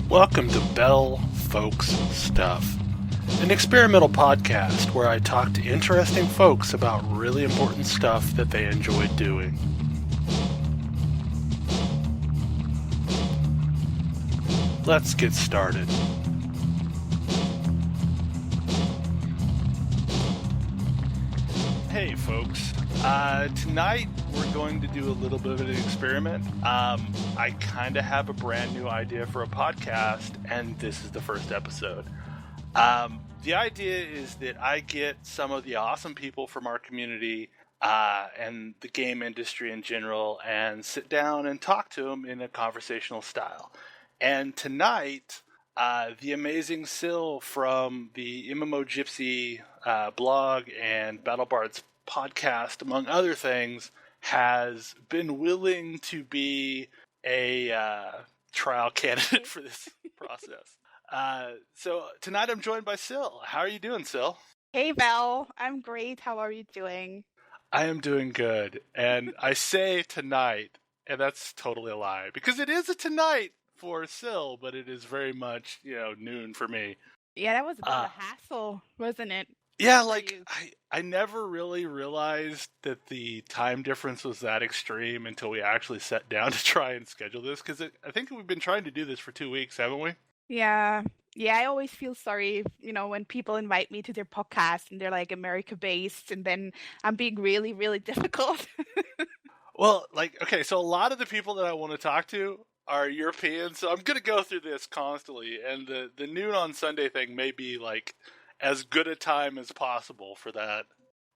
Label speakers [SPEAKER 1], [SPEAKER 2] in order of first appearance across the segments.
[SPEAKER 1] Welcome to Bell Folks Stuff, an experimental podcast where I talk to interesting folks about really important stuff that they enjoy doing. Let's get started. Hey folks, tonight we're going to do a little bit of an experiment. I kind of have a brand new idea for a podcast, and this is the first episode. The idea is that I get some of the awesome people from our community and the game industry in general and sit down and talk to them in a conversational style. And tonight, the amazing Syl from the MMO Gypsy blog and Battle Bards Podcast, among other things, has been willing to be a trial candidate for this process. So tonight I'm joined by Syl. How are you doing, Syl?
[SPEAKER 2] Hey, Val. I'm great. How are you doing?
[SPEAKER 1] I am doing good. And I say tonight, and that's totally a lie, because it is a tonight for Syl, but it is very much, noon for me.
[SPEAKER 2] Yeah, that was a bit of a hassle, wasn't it?
[SPEAKER 1] Yeah, like, I never really realized that the time difference was that extreme until we actually sat down to try and schedule this, because I think we've been trying to do this for 2 weeks, haven't we?
[SPEAKER 2] Yeah, I always feel sorry, when people invite me to their podcast and they're like America-based, and then I'm being really, really difficult.
[SPEAKER 1] Well, okay, so a lot of the people that I want to talk to are European, so I'm going to go through this constantly, and the noon on Sunday thing may be, as good a time as possible for that.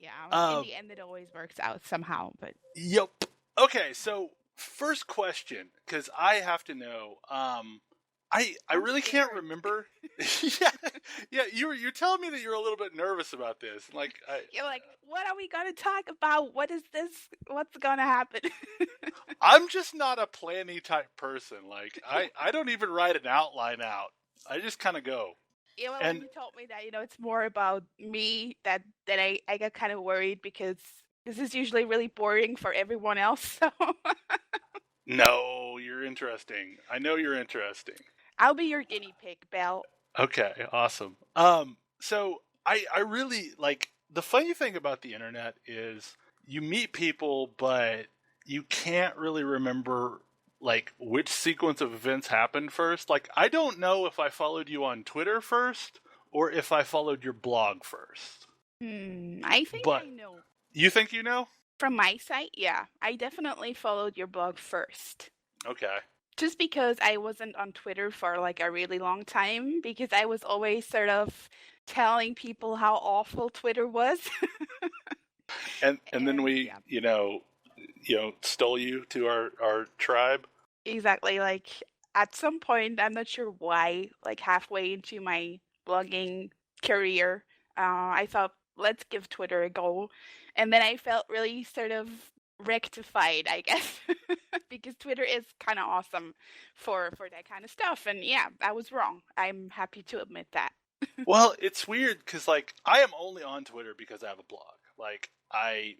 [SPEAKER 2] Yeah, in the end it always works out somehow, but...
[SPEAKER 1] Yep. Okay, so first question, because I have to know, I really can't remember. yeah, you're telling me that you're a little bit nervous about this.
[SPEAKER 2] You're like, what are we going to talk about? What is this? What's going to happen?
[SPEAKER 1] I'm just not a planny type person. I don't even write an outline out. I just kind of go.
[SPEAKER 2] Yeah, well, when you told me that, it's more about me that I got kind of worried, because this is usually really boring for everyone else. So.
[SPEAKER 1] No, you're interesting. I know you're interesting.
[SPEAKER 2] I'll be your guinea pig, Belle.
[SPEAKER 1] Okay, awesome. So I really, the funny thing about the internet is you meet people, but you can't really remember which sequence of events happened first. I don't know if I followed you on Twitter first or if I followed your blog first.
[SPEAKER 2] I think I know.
[SPEAKER 1] You think you know?
[SPEAKER 2] From my site, yeah. I definitely followed your blog first.
[SPEAKER 1] Okay.
[SPEAKER 2] Just because I wasn't on Twitter for a really long time, because I was always sort of telling people how awful Twitter was.
[SPEAKER 1] and then we, stole you to our tribe.
[SPEAKER 2] Exactly. At some point, I'm not sure why, halfway into my blogging career, I thought, let's give Twitter a go. And then I felt really sort of rectified, I guess, because Twitter is kind of awesome for that kind of stuff. And yeah, I was wrong. I'm happy to admit that.
[SPEAKER 1] Well, it's weird because I am only on Twitter because I have a blog. I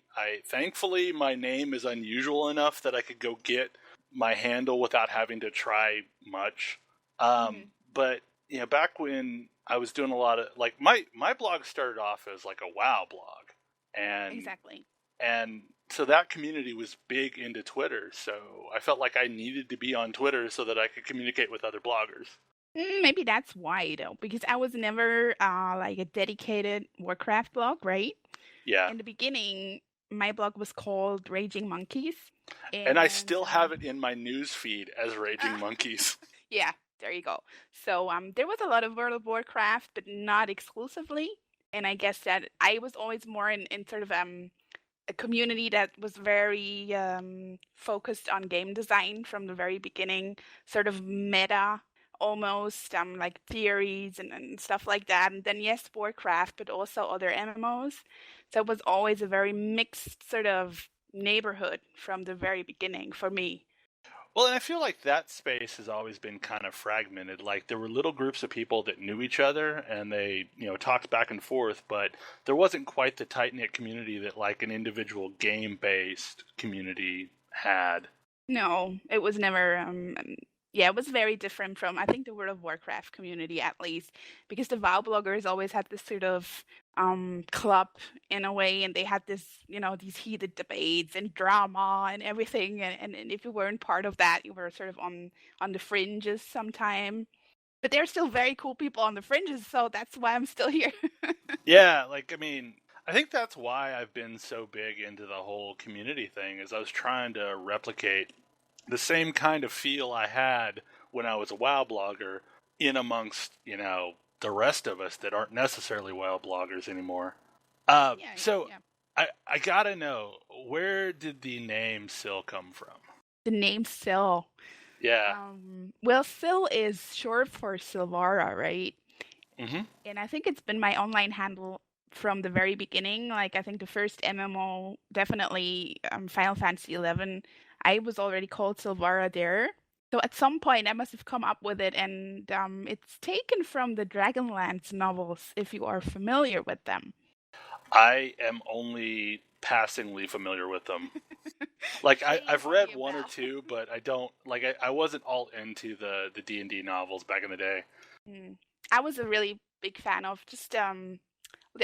[SPEAKER 1] thankfully my name is unusual enough that I could go get my handle without having to try much. But back when I was doing a lot of my blog started off as a WoW blog, and
[SPEAKER 2] exactly.
[SPEAKER 1] And so that community was big into Twitter, so I felt like I needed to be on Twitter so that I could communicate with other bloggers.
[SPEAKER 2] Maybe that's why, though, because I was never a dedicated Warcraft blog, right?
[SPEAKER 1] Yeah.
[SPEAKER 2] In the beginning, my blog was called Raging Monkeys.
[SPEAKER 1] And I still have it in my news feed as Raging Monkeys.
[SPEAKER 2] Yeah, there you go. So there was a lot of World of Warcraft, but not exclusively. And I guess that I was always more in sort of a community that was very focused on game design from the very beginning, sort of meta almost, theories and stuff like that. And then, yes, Warcraft, but also other MMOs. So it was always a very mixed sort of neighborhood from the very beginning for me.
[SPEAKER 1] Well, and I feel like that space has always been kind of fragmented. There were little groups of people that knew each other and they, talked back and forth, but there wasn't quite the tight-knit community that an individual game-based community had.
[SPEAKER 2] No, it was never Yeah, it was very different from, I think, the World of Warcraft community, at least, because the WoW bloggers always had this sort of club in a way, and they had this, these heated debates and drama and everything. And if you weren't part of that, you were sort of on the fringes sometime. But they're still very cool people on the fringes, so that's why I'm still here.
[SPEAKER 1] Yeah, like, I mean, I think that's why I've been so big into the whole community thing, is I was trying to replicate the same kind of feel I had when I was a WoW blogger in amongst, the rest of us that aren't necessarily WoW bloggers anymore. So
[SPEAKER 2] Yeah.
[SPEAKER 1] I gotta know, where did the name Syl come from?
[SPEAKER 2] The name Syl.
[SPEAKER 1] Yeah.
[SPEAKER 2] Well, Syl is short for Silvara, right?
[SPEAKER 1] Mm-hmm.
[SPEAKER 2] And I think it's been my online handle from the very beginning. Like, I think the first MMO, definitely Final Fantasy 11, I was already called Silvara there. So at some point, I must have come up with it, and it's taken from the Dragonlance novels, if you are familiar with them.
[SPEAKER 1] I am only passingly familiar with them. Like, I've read one or two, but I don't, like, I wasn't all into the D&D novels back in the day.
[SPEAKER 2] I was a really big fan of just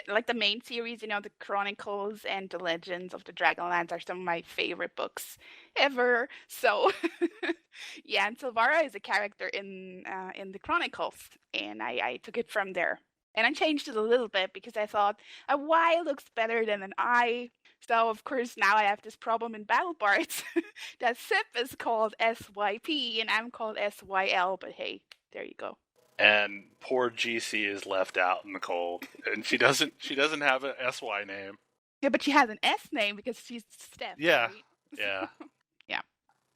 [SPEAKER 2] like the main series, the Chronicles and the Legends of the Dragonlance are some of my favorite books ever. So yeah, and Silvara is a character in the Chronicles, and I took it from there. And I changed it a little bit because I thought a Y looks better than an I. So of course now I have this problem in Battle Bards that Sip is called SYP and I'm called SYL, but hey, there you go.
[SPEAKER 1] And poor GC is left out in the cold, and she doesn't have an SY name.
[SPEAKER 2] Yeah, but she has an S name because she's Steph.
[SPEAKER 1] Yeah,
[SPEAKER 2] right?
[SPEAKER 1] yeah,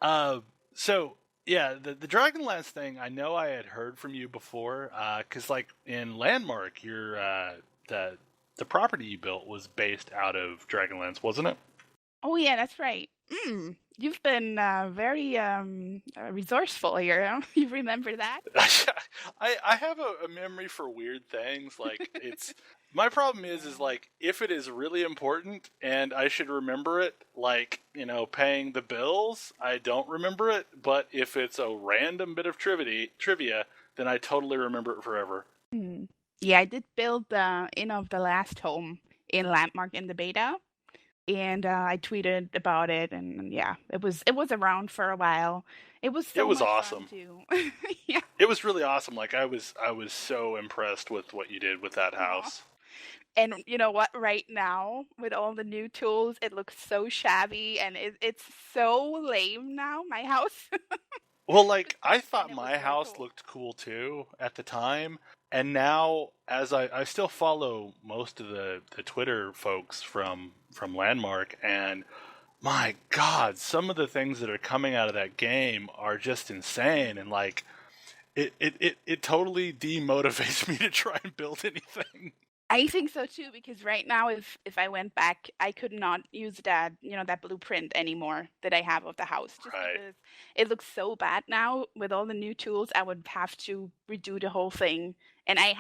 [SPEAKER 2] yeah.
[SPEAKER 1] So yeah, the Dragonlance thing, I know I had heard from you before, because like in Landmark, your the property you built was based out of Dragonlance, wasn't it?
[SPEAKER 2] Oh yeah, that's right. You've been very resourceful here. You remember that?
[SPEAKER 1] I have a memory for weird things. Like, it's my problem is like, if it is really important and I should remember it, like, paying the bills, I don't remember it. But if it's a random bit of trivia, then I totally remember it forever.
[SPEAKER 2] Yeah, I did build the Inn of the Last Home in Landmark in the beta. And I tweeted about it, and yeah, it was around for a while. It was much
[SPEAKER 1] awesome.
[SPEAKER 2] Fun too. Yeah,
[SPEAKER 1] it was really awesome. Like, I was so impressed with what you did with that house.
[SPEAKER 2] And you know what? Right now, with all the new tools, it looks so shabby, and it's so lame now. My house.
[SPEAKER 1] Well, like, I thought my house looked cool too at the time. And now, as I still follow most of the Twitter folks from Landmark, and my God, some of the things that are coming out of that game are just insane. And like, it totally demotivates me to try and build anything.
[SPEAKER 2] I think so too, because right now, if I went back, I could not use that that blueprint anymore that I have of the house, just because it looks so bad now with all the new tools. I would have to redo the whole thing, and I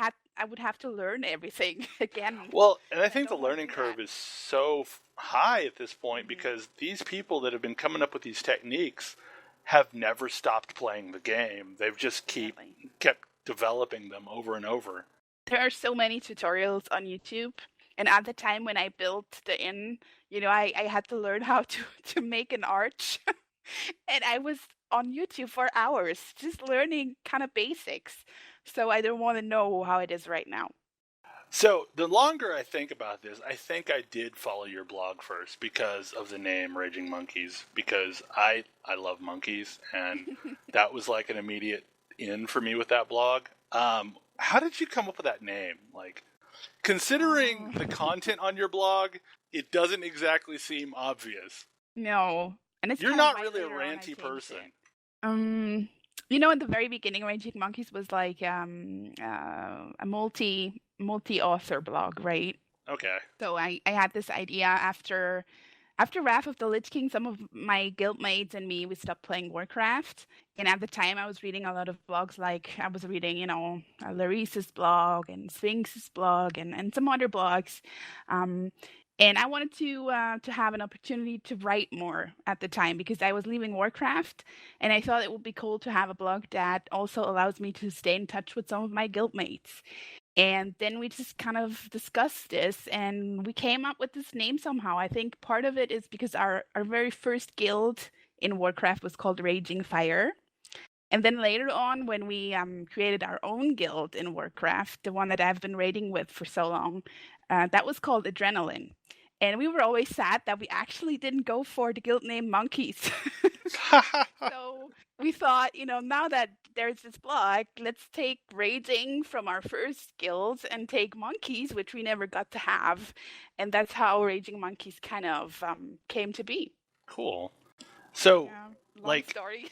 [SPEAKER 2] would have to learn everything again.
[SPEAKER 1] Well, and I think the learning curve is so high at this point, because these people that have been coming up with these techniques have never stopped playing the game. They've just kept developing them over and over.
[SPEAKER 2] There are so many tutorials on YouTube, and at the time when I built the inn, I had to learn how to make an arch, and I was on YouTube for hours just learning kind of basics. So I don't want to know how it is right now.
[SPEAKER 1] So the longer I think about this, I think I did follow your blog first because of the name Raging Monkeys, because I love monkeys, and that was like an immediate in for me with that blog. How did you come up with that name? Like, considering the content on your blog, it doesn't exactly seem obvious.
[SPEAKER 2] No, and
[SPEAKER 1] you're not really a ranty person.
[SPEAKER 2] In the very beginning, Raging Monkeys was like a multi-author blog, right?
[SPEAKER 1] Okay.
[SPEAKER 2] So I had this idea after Wrath of the Lich King. Some of my guildmates and me, we stopped playing Warcraft. And at the time, I was reading a lot of blogs. Like, I was reading, Larissa's blog and Sphinx's blog and some other blogs. And I wanted to have an opportunity to write more at the time because I was leaving Warcraft, and I thought it would be cool to have a blog that also allows me to stay in touch with some of my guildmates. And then we just kind of discussed this, and we came up with this name somehow. I think part of it is because our very first guild in Warcraft was called Raging Fire. And then later on, when we created our own guild in Warcraft, the one that I've been raiding with for so long, that was called Adrenaline. And we were always sad that we actually didn't go for the guild name Monkeys. So we thought, now that there's this blog, let's take Raging from our first guild and take Monkeys, which we never got to have. And that's how Raging Monkeys kind of came to be.
[SPEAKER 1] Cool. So,
[SPEAKER 2] yeah, long story.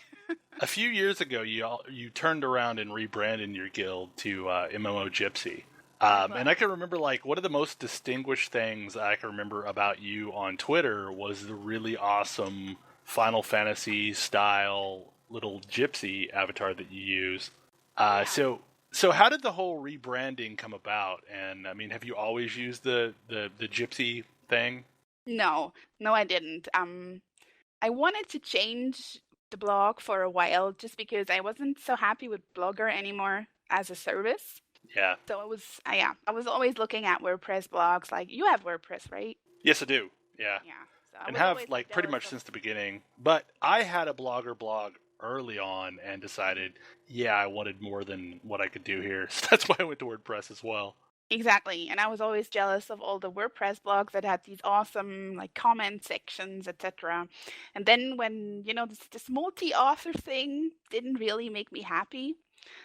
[SPEAKER 1] A few years ago, you turned around and rebranded your guild to MMO Gypsy. And I can remember, one of the most distinguished things I can remember about you on Twitter was the really awesome Final Fantasy style little gypsy avatar that you use.
[SPEAKER 2] Yeah.
[SPEAKER 1] So how did the whole rebranding come about? And I mean, have you always used the gypsy thing?
[SPEAKER 2] No, I didn't. I wanted to change the blog for a while just because I wasn't so happy with Blogger anymore as a service.
[SPEAKER 1] Yeah.
[SPEAKER 2] So it was, I was always looking at WordPress blogs. Like, you have WordPress, right?
[SPEAKER 1] Yes, I do. Yeah.
[SPEAKER 2] Yeah. So
[SPEAKER 1] and have pretty much since the beginning. But I had a Blogger blog early on and decided, I wanted more than what I could do here. So that's why I went to WordPress as well.
[SPEAKER 2] Exactly. And I was always jealous of all the WordPress blogs that had these awesome comment sections, etc. And then when, this multi-author thing didn't really make me happy.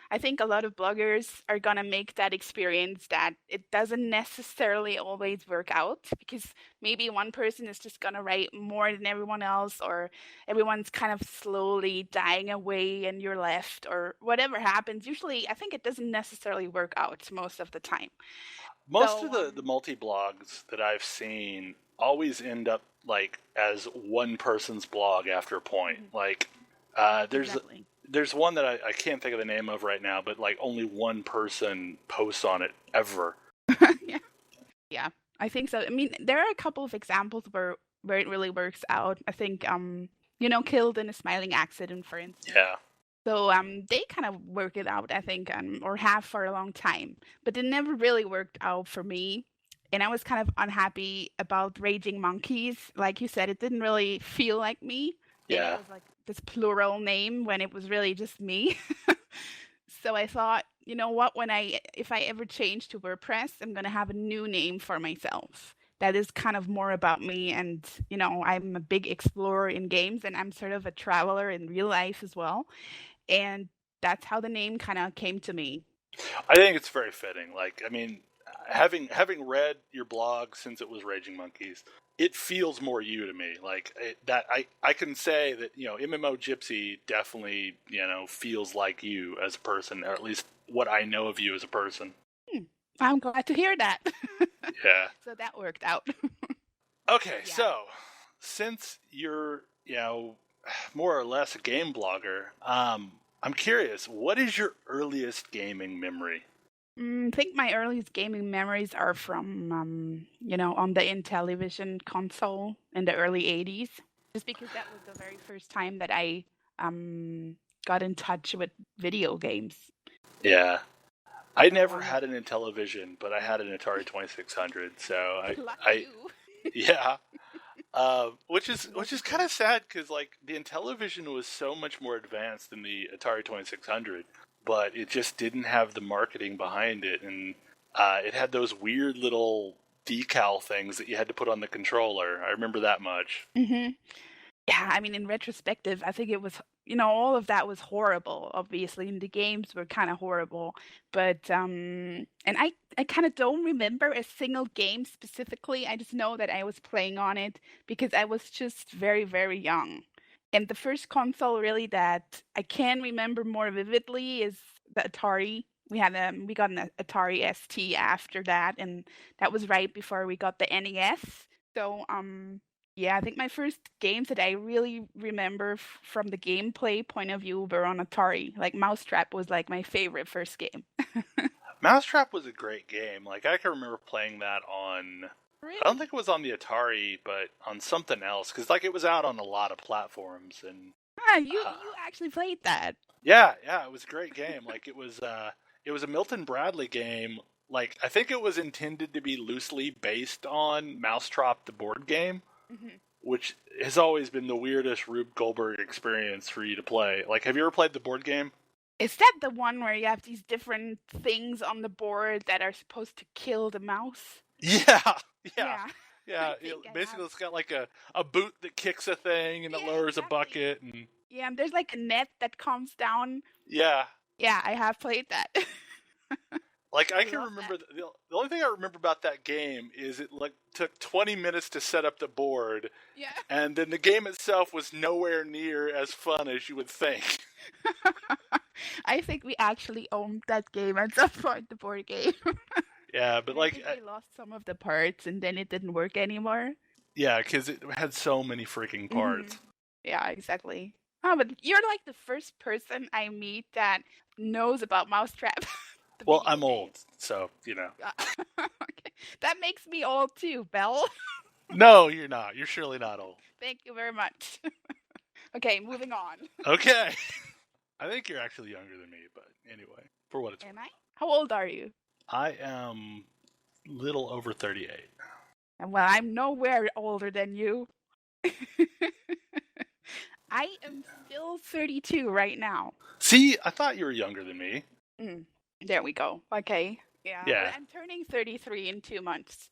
[SPEAKER 2] I think a lot of bloggers are going to make that experience that it doesn't necessarily always work out because maybe one person is just going to write more than everyone else, or everyone's kind of slowly dying away and you're left, or whatever happens. Usually, I think it doesn't necessarily work out most of the time.
[SPEAKER 1] Most of the multi-blogs that I've seen always end up as one person's blog after a point. There's one that I can't think of the name of right now, but only one person posts on it ever.
[SPEAKER 2] Yeah, I think so. I mean, there are a couple of examples where it really works out. I think Killed in a Smiling Accident, for instance.
[SPEAKER 1] Yeah.
[SPEAKER 2] So they kind of work it out, I think, or have for a long time, but it never really worked out for me. And I was kind of unhappy about Raging Monkeys. Like you said, it didn't really feel like me.
[SPEAKER 1] Yeah.
[SPEAKER 2] It was like this plural name when it was really just me. So I thought, you know what, if I ever change to WordPress, I'm going to have a new name for myself. That is kind of more about me. And, I'm a big explorer in games, and I'm sort of a traveler in real life as well. And that's how the name kind of came to me.
[SPEAKER 1] I think it's very fitting. Having read your blog since it was Raging Monkeys, it feels more you to me. I can say that, MMO Gypsy definitely, feels like you as a person, or at least what I know of you as a person.
[SPEAKER 2] I'm glad to hear that.
[SPEAKER 1] Yeah.
[SPEAKER 2] So that worked out.
[SPEAKER 1] Okay, yeah. So since you're, more or less a game blogger, I'm curious, what is your earliest gaming memory?
[SPEAKER 2] I think my earliest gaming memories are from, on the Intellivision console in the early 80s. Just because that was the very first time that I got in touch with video games.
[SPEAKER 1] Yeah. I never had an Intellivision, but I had an Atari 2600, so yeah. Which is kind of sad because the Intellivision was so much more advanced than the Atari 2600, but it just didn't have the marketing behind it, and it had those weird little decal things that you had to put on the controller. I remember that much.
[SPEAKER 2] Mm-hmm. Yeah, I mean, in retrospective, I think it was, all of that was horrible, obviously, and the games were kind of horrible. But, and I kind of don't remember a single game specifically. I just know that I was playing on it because I was just very, very young. And the first console really that I can remember more vividly is the Atari. We got an Atari ST after that, and that was right before we got the NES. So, yeah, I think my first games that I really remember from the gameplay point of view were on Atari. Mousetrap was my favorite first game.
[SPEAKER 1] Mousetrap was a great game. I can remember playing that on I don't think it was on the Atari, but on something else, because like it was out on a lot of platforms. And
[SPEAKER 2] You actually played that.
[SPEAKER 1] yeah, it was a great game. Like it was a Milton Bradley game. Like I think it was intended to be loosely based on Mousetrap, the board game, which has always been the weirdest Rube Goldberg experience for you to play. Like, have you ever played the board game?
[SPEAKER 2] Is that the one where you have these different things on the board that are supposed to kill the mouse?
[SPEAKER 1] Yeah.
[SPEAKER 2] Basically,
[SPEAKER 1] it's got like a boot that kicks a thing and it lowers a bucket. And
[SPEAKER 2] yeah, and there's like a net that comes down.
[SPEAKER 1] Yeah.
[SPEAKER 2] Yeah, I have played that.
[SPEAKER 1] Like, I can remember, the only thing I remember about that game is it like took 20 minutes to set up the board.
[SPEAKER 2] Yeah.
[SPEAKER 1] And then the game itself was nowhere near as fun as you would think.
[SPEAKER 2] I think we actually owned that game at some point, the board game.
[SPEAKER 1] Yeah, but like...
[SPEAKER 2] I think we lost some of the parts and then it didn't work anymore.
[SPEAKER 1] Yeah, because it had so many freaking parts.
[SPEAKER 2] Yeah, exactly. Oh, but you're like the first person I meet that knows about Mousetrap.
[SPEAKER 1] Well, I'm old, so, you know.
[SPEAKER 2] Okay. That makes me old too, Belle.
[SPEAKER 1] No, you're not. You're surely not old.
[SPEAKER 2] Thank you very much. Okay, moving on.
[SPEAKER 1] Okay. I think you're actually younger than me, but anyway, for what it's worth.
[SPEAKER 2] Am I? How old are you?
[SPEAKER 1] I am little over 38.
[SPEAKER 2] Well, I'm nowhere older than you. I am still 32 right now.
[SPEAKER 1] See, I thought you were younger than me.
[SPEAKER 2] There we go. Okay.
[SPEAKER 1] Yeah.
[SPEAKER 2] I'm turning 33 in 2 months.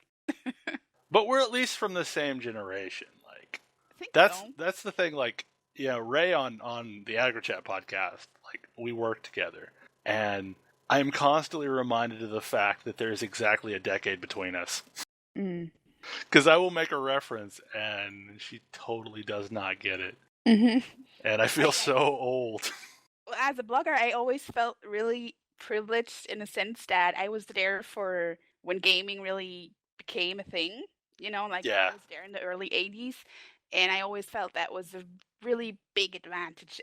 [SPEAKER 1] But we're at least from the same generation. Like,
[SPEAKER 2] I think
[SPEAKER 1] that's the thing. Like, yeah, Ray on the AgriChat podcast, like, we work together, and I am constantly reminded of the fact that there's exactly a decade between us. Because I will make a reference, and she totally does not get it. And I feel so old.
[SPEAKER 2] Well, as a blogger, I always felt really privileged in a sense that I was there for when gaming really became a thing. You know, like I was there in the early 80s, and I always felt that was a really big advantage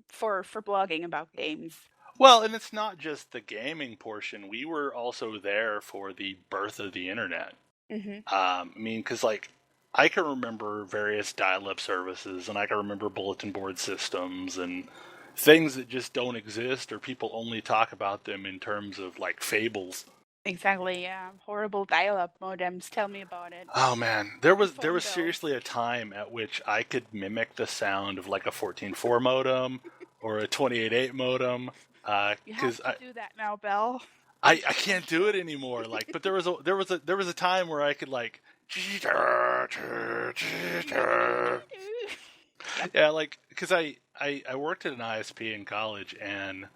[SPEAKER 2] for blogging about games.
[SPEAKER 1] Well, and it's not just the gaming portion. We were also there for the birth of the internet. I mean, because, like, I can remember various dial-up services, and I can remember bulletin board systems, and things that just don't exist, or people only talk about them in terms of, like, fables.
[SPEAKER 2] Exactly, yeah. Horrible dial-up modems. Tell me about it.
[SPEAKER 1] Oh, man. There was seriously a time at which I could mimic the sound of, like, a 14.4 modem or a 28.8 modem.
[SPEAKER 2] You have to do that now, Belle.
[SPEAKER 1] I can't do it anymore. Like, but there was a time where I could, like, yeah, like, because I worked at an ISP in college, and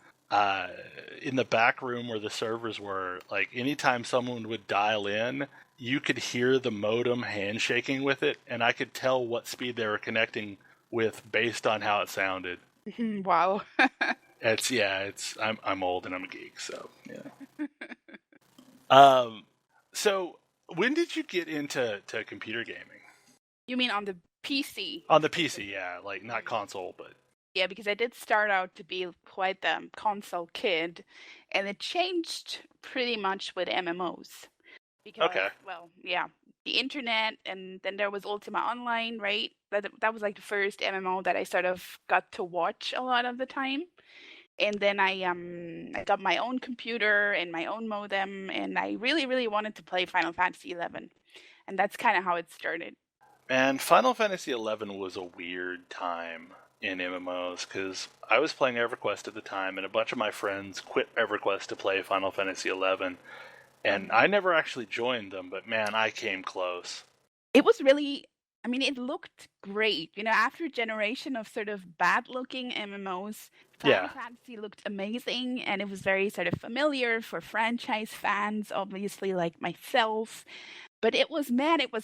[SPEAKER 1] in the back room where the servers were, like, anytime someone would dial in, you could hear the modem handshaking with it, and I could tell what speed they were connecting with based on how it sounded.
[SPEAKER 2] Wow.
[SPEAKER 1] I'm old and I'm a geek, so yeah. So when did you get into computer gaming?
[SPEAKER 2] You mean on the PC?
[SPEAKER 1] On the PC, yeah, like not console, but
[SPEAKER 2] yeah, because I did start out to be quite the console kid, and it changed pretty much with MMOs. Because, well, yeah, the internet, and then there was Ultima Online, right? That was like the first MMO that I sort of got to watch a lot of the time. And then I got my own computer and my own modem, and I really, really wanted to play Final Fantasy XI. And that's kind of how it started.
[SPEAKER 1] And Final Fantasy XI was a weird time in MMOs, because I was playing EverQuest at the time, and a bunch of my friends quit EverQuest to play Final Fantasy XI. And I never actually joined them, but man, I came close.
[SPEAKER 2] It was really... I mean, it looked great. You know, after a generation of sort of bad-looking MMOs, Final Fantasy looked amazing, and it was very sort of familiar for franchise fans, obviously, like myself. But it was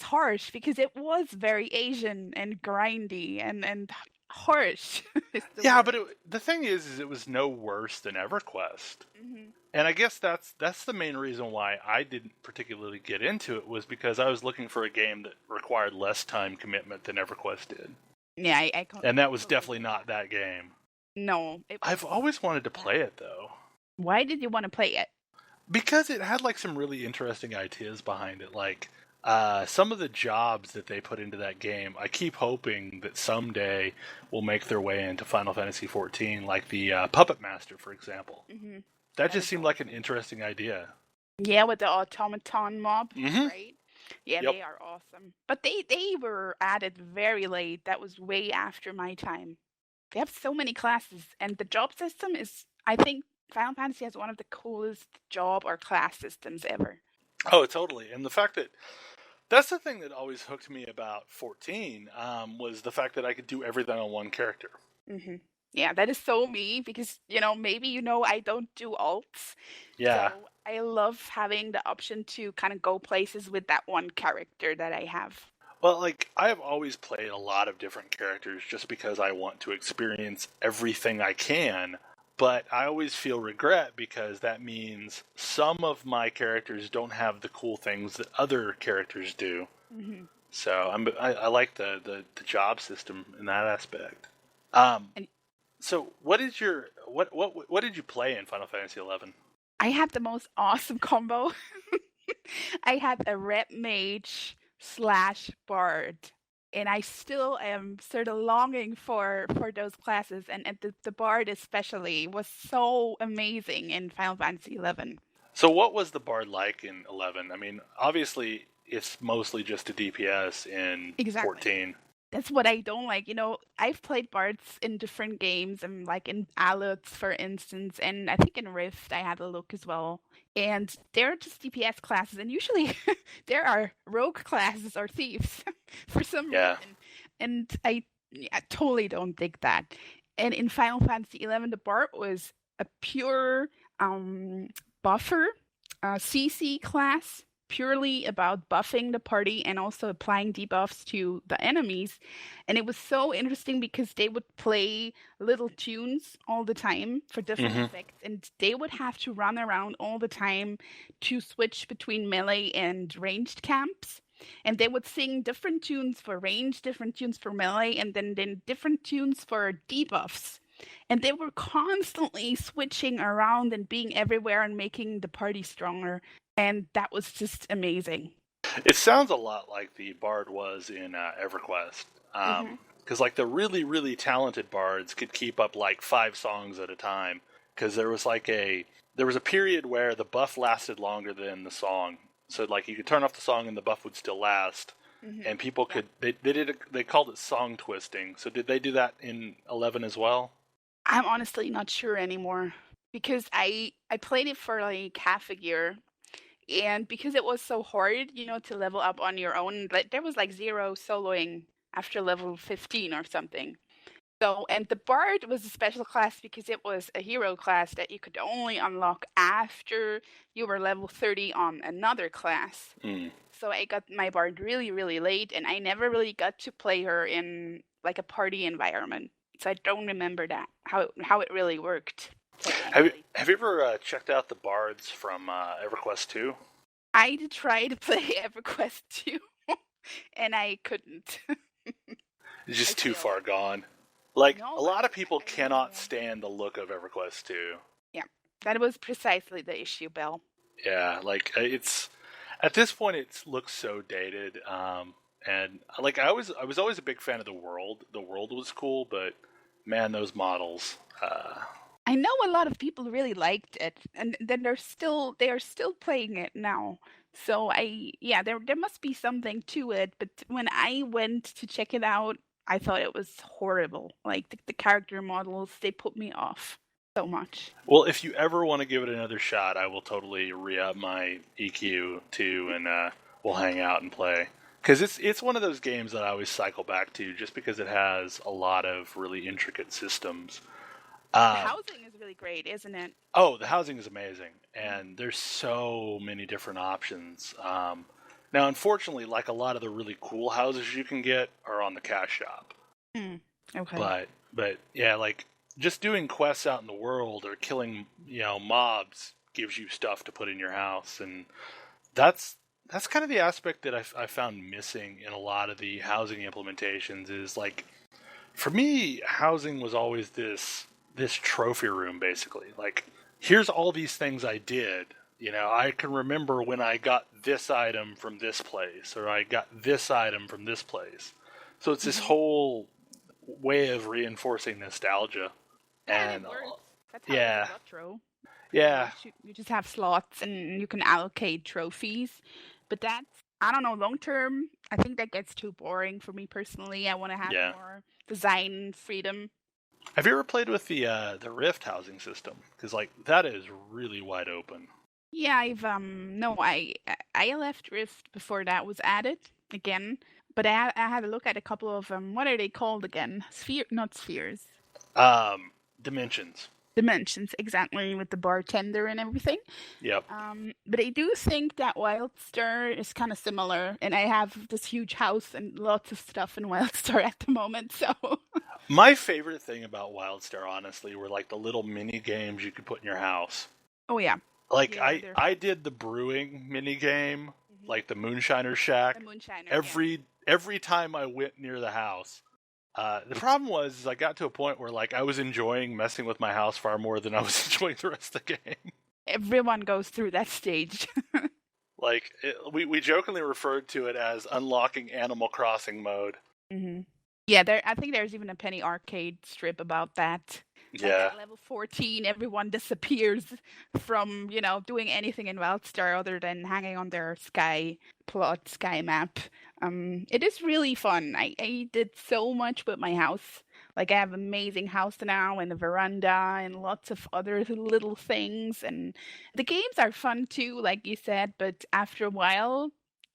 [SPEAKER 2] harsh, because it was very Asian and grindy and harsh.
[SPEAKER 1] Yeah, but the thing is it was no worse than EverQuest. And I guess that's the main reason why I didn't particularly get into it, was because I was looking for a game that required less time commitment than EverQuest did.
[SPEAKER 2] Yeah,
[SPEAKER 1] and that was definitely not that game.
[SPEAKER 2] No.
[SPEAKER 1] I've always wanted to play it, though.
[SPEAKER 2] Why did you want to play it?
[SPEAKER 1] Because it had, like, some really interesting ideas behind it. Like, some of the jobs that they put into that game, I keep hoping that someday will make their way into Final Fantasy XIV, like the Puppet Master, for example.
[SPEAKER 2] Mm-hmm.
[SPEAKER 1] That just seemed like an interesting idea.
[SPEAKER 2] Yeah, with the automaton mob, right? Yeah,
[SPEAKER 1] Yep.
[SPEAKER 2] they are awesome. But they were added very late. That was way after my time. They have so many classes, and the job system is, I think, Final Fantasy has one of the coolest job or class systems ever.
[SPEAKER 1] Oh, totally. And the fact that's the thing that always hooked me about 14, was the fact that I could do everything on one character.
[SPEAKER 2] Mm-hmm. Yeah, that is so me because, maybe I don't do alts.
[SPEAKER 1] Yeah.
[SPEAKER 2] So I love having the option to kind of go places with that one character that I have.
[SPEAKER 1] Well, like, I have always played a lot of different characters just because I want to experience everything I can, but I always feel regret because that means some of my characters don't have the cool things that other characters do.
[SPEAKER 2] Mm-hmm.
[SPEAKER 1] So I like the job system in that aspect. So what did you play in Final Fantasy XI?
[SPEAKER 2] I had the most awesome combo. I had a red mage / bard, and I still am sort of longing for those classes, and the bard especially was so amazing in Final Fantasy XI.
[SPEAKER 1] So what was the bard like in 11? I mean, obviously it's mostly just a DPS in 14.
[SPEAKER 2] That's what I don't like. I've played bards in different games, and like in Aluts, for instance, and I think in Rift I had a look as well. And they're just DPS classes, and usually there are rogue classes or thieves for some reason. And I totally don't dig that. And in Final Fantasy XI, the bard was a pure buffer, CC class, purely about buffing the party and also applying debuffs to the enemies. And it was so interesting because they would play little tunes all the time for different effects, and they would have to run around all the time to switch between melee and ranged camps. And they would sing different tunes for range, different tunes for melee, and then different tunes for debuffs. And they were constantly switching around and being everywhere and making the party stronger. And that was just amazing.
[SPEAKER 1] It sounds a lot like the bard was in EverQuest. Because like the really, really talented bards could keep up like 5 songs at a time. Because there was a period where the buff lasted longer than the song. So like you could turn off the song and the buff would still last. And people could, they called it song twisting. So did they do that in 11 as well?
[SPEAKER 2] I'm honestly not sure anymore. Because I played it for like half a year. And because it was so hard, to level up on your own, like there was like 0 soloing after level 15 or something. So, and the bard was a special class because it was a hero class that you could only unlock after you were level 30 on another class. So I got my bard really, really late, and I never really got to play her in like a party environment. So I don't remember that, how it really worked.
[SPEAKER 1] Have you ever checked out the bards from EverQuest 2?
[SPEAKER 2] I did try to play EverQuest 2, and I couldn't.
[SPEAKER 1] It's just too far gone. Like, a lot of people cannot stand the look of EverQuest 2.
[SPEAKER 2] Yeah, that was precisely the issue, Belle.
[SPEAKER 1] Yeah, like, it's... At this point, it looks so dated, and, like, I was always a big fan of the world. The world was cool, but, man, those models...
[SPEAKER 2] I know a lot of people really liked it, and then they are still playing it now. So there must be something to it. But when I went to check it out, I thought it was horrible. Like the character models, they put me off so much.
[SPEAKER 1] Well, if you ever want to give it another shot, I will totally re-up my EQ too, and we'll hang out and play. Because it's one of those games that I always cycle back to, just because it has a lot of really intricate systems.
[SPEAKER 2] The housing is really great, isn't it?
[SPEAKER 1] Oh, the housing is amazing, and there's so many different options. Now, unfortunately, like a lot of the really cool houses you can get are on the cash shop.
[SPEAKER 2] Okay.
[SPEAKER 1] But yeah, like just doing quests out in the world or killing mobs gives you stuff to put in your house, and that's kind of the aspect that I found missing in a lot of the housing implementations. Is like, for me, housing was always this trophy room, basically. Like, here's all these things I did, I can remember when I got this item from this place, or I got this item from this place. So it's this whole way of reinforcing nostalgia.
[SPEAKER 2] And it works. That's how
[SPEAKER 1] yeah.
[SPEAKER 2] it's retro.
[SPEAKER 1] Yeah.
[SPEAKER 2] You just have slots and you can allocate trophies. But that's, I don't know, long term, I think that gets too boring for me personally. I want to have more design freedom.
[SPEAKER 1] Have you ever played with the Rift housing system? Because that is really wide open.
[SPEAKER 2] Yeah, I left Rift before that was added again. But I had a look at a couple of what are they called again? Not spheres.
[SPEAKER 1] Dimensions.
[SPEAKER 2] Dimensions, exactly, with the bartender and everything.
[SPEAKER 1] Yep.
[SPEAKER 2] But I do think that Wildstar is kind of similar, and I have this huge house and lots of stuff in Wildstar at the moment, so...
[SPEAKER 1] My favorite thing about Wildstar, honestly, were the little mini games you could put in your house.
[SPEAKER 2] Oh, yeah.
[SPEAKER 1] I did the brewing mini game, the Moonshiner Shack.
[SPEAKER 2] The Moonshiner,
[SPEAKER 1] every time I went near the house. The problem was I got to a point where I was enjoying messing with my house far more than I was enjoying the rest of the game.
[SPEAKER 2] Everyone goes through that stage.
[SPEAKER 1] We jokingly referred to it as unlocking Animal Crossing mode.
[SPEAKER 2] Mm-hmm. Yeah, I think there's even a Penny Arcade strip about that.
[SPEAKER 1] Yeah.
[SPEAKER 2] At level 14, everyone disappears from, doing anything in Wildstar other than hanging on their sky map. It is really fun. I did so much with my house. I have an amazing house now and a veranda and lots of other little things. And the games are fun too, like you said, but after a while,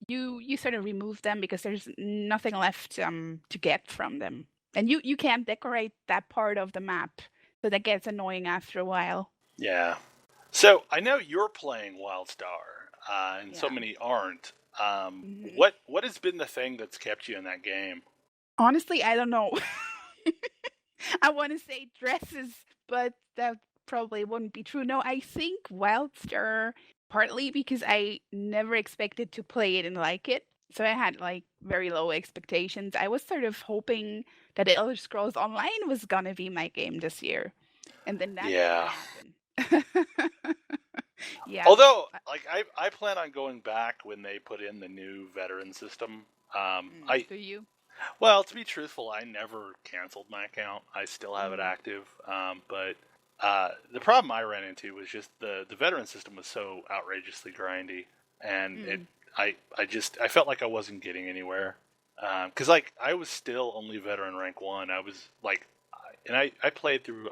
[SPEAKER 2] you sort of remove them because there's nothing left to get from them. And you can't decorate that part of the map. So that gets annoying after a while.
[SPEAKER 1] Yeah. So I know you're playing Wildstar, and so many aren't. What has been the thing that's kept you in that game?
[SPEAKER 2] Honestly, I don't know. I want to say dresses, but that probably wouldn't be true. No, I think Wildstar, partly because I never expected to play it and like it. So I had very low expectations. I was sort of hoping that Elder Scrolls Online was gonna be my game this year, and then that didn't happen. Yeah.
[SPEAKER 1] Although, I plan on going back when they put in the new veteran system.
[SPEAKER 2] Do you?
[SPEAKER 1] Well, to be truthful, I never canceled my account. I still have it active. But the problem I ran into was just the veteran system was so outrageously grindy, and I felt like I wasn't getting anywhere. Because I was still only veteran rank 1. I was and I played through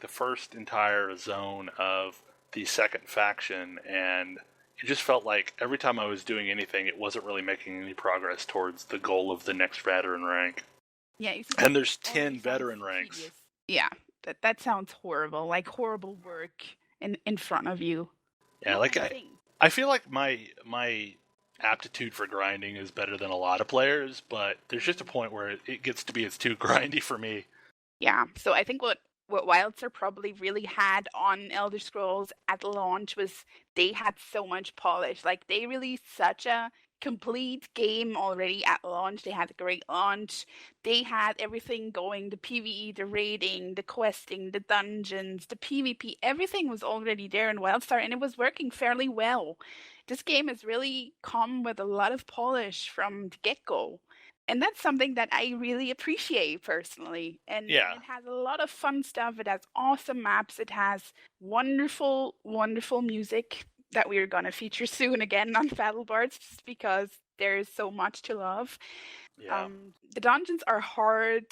[SPEAKER 1] the first entire zone of the second faction, and it just felt like every time I was doing anything, it wasn't really making any progress towards the goal of the next veteran rank.
[SPEAKER 2] Yeah,
[SPEAKER 1] and there's 10 veteran ranks.
[SPEAKER 2] Tedious. Yeah, that sounds horrible. Horrible work in front of you.
[SPEAKER 1] Yeah, I feel like my aptitude for grinding is better than a lot of players, but there's just a point where it gets to be it's too grindy for me.
[SPEAKER 2] Yeah, so I think what Wildstar probably really had on Elder Scrolls at launch was they had so much polish. They released such a complete game already at launch. They had a great launch. They had everything going, the PvE, the raiding, the questing, the dungeons, the PvP, everything was already there in Wildstar, and it was working fairly well. This game has really come with a lot of polish from the get-go. And that's something that I really appreciate personally. And it has a lot of fun stuff. It has awesome maps. It has wonderful, wonderful music that we're going to feature soon again on Battle Bards, just because there's so much to love.
[SPEAKER 1] Yeah.
[SPEAKER 2] The dungeons are hard.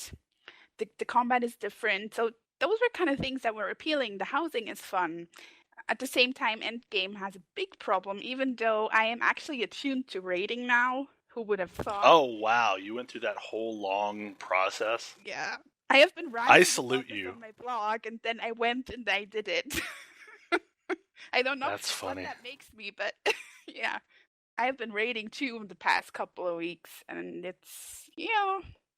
[SPEAKER 2] The combat is different. So those were kind of things that were appealing. The housing is fun. At the same time, Endgame has a big problem, even though I am actually attuned to raiding now. Who would have thought?
[SPEAKER 1] Oh, wow. You went through that whole long process?
[SPEAKER 2] Yeah. I have been writing
[SPEAKER 1] I salute you.
[SPEAKER 2] on my blog, and then I went and I did it. I don't know
[SPEAKER 1] That's funny.
[SPEAKER 2] what that makes me, but yeah. I have been raiding too in the past couple of weeks, and it's,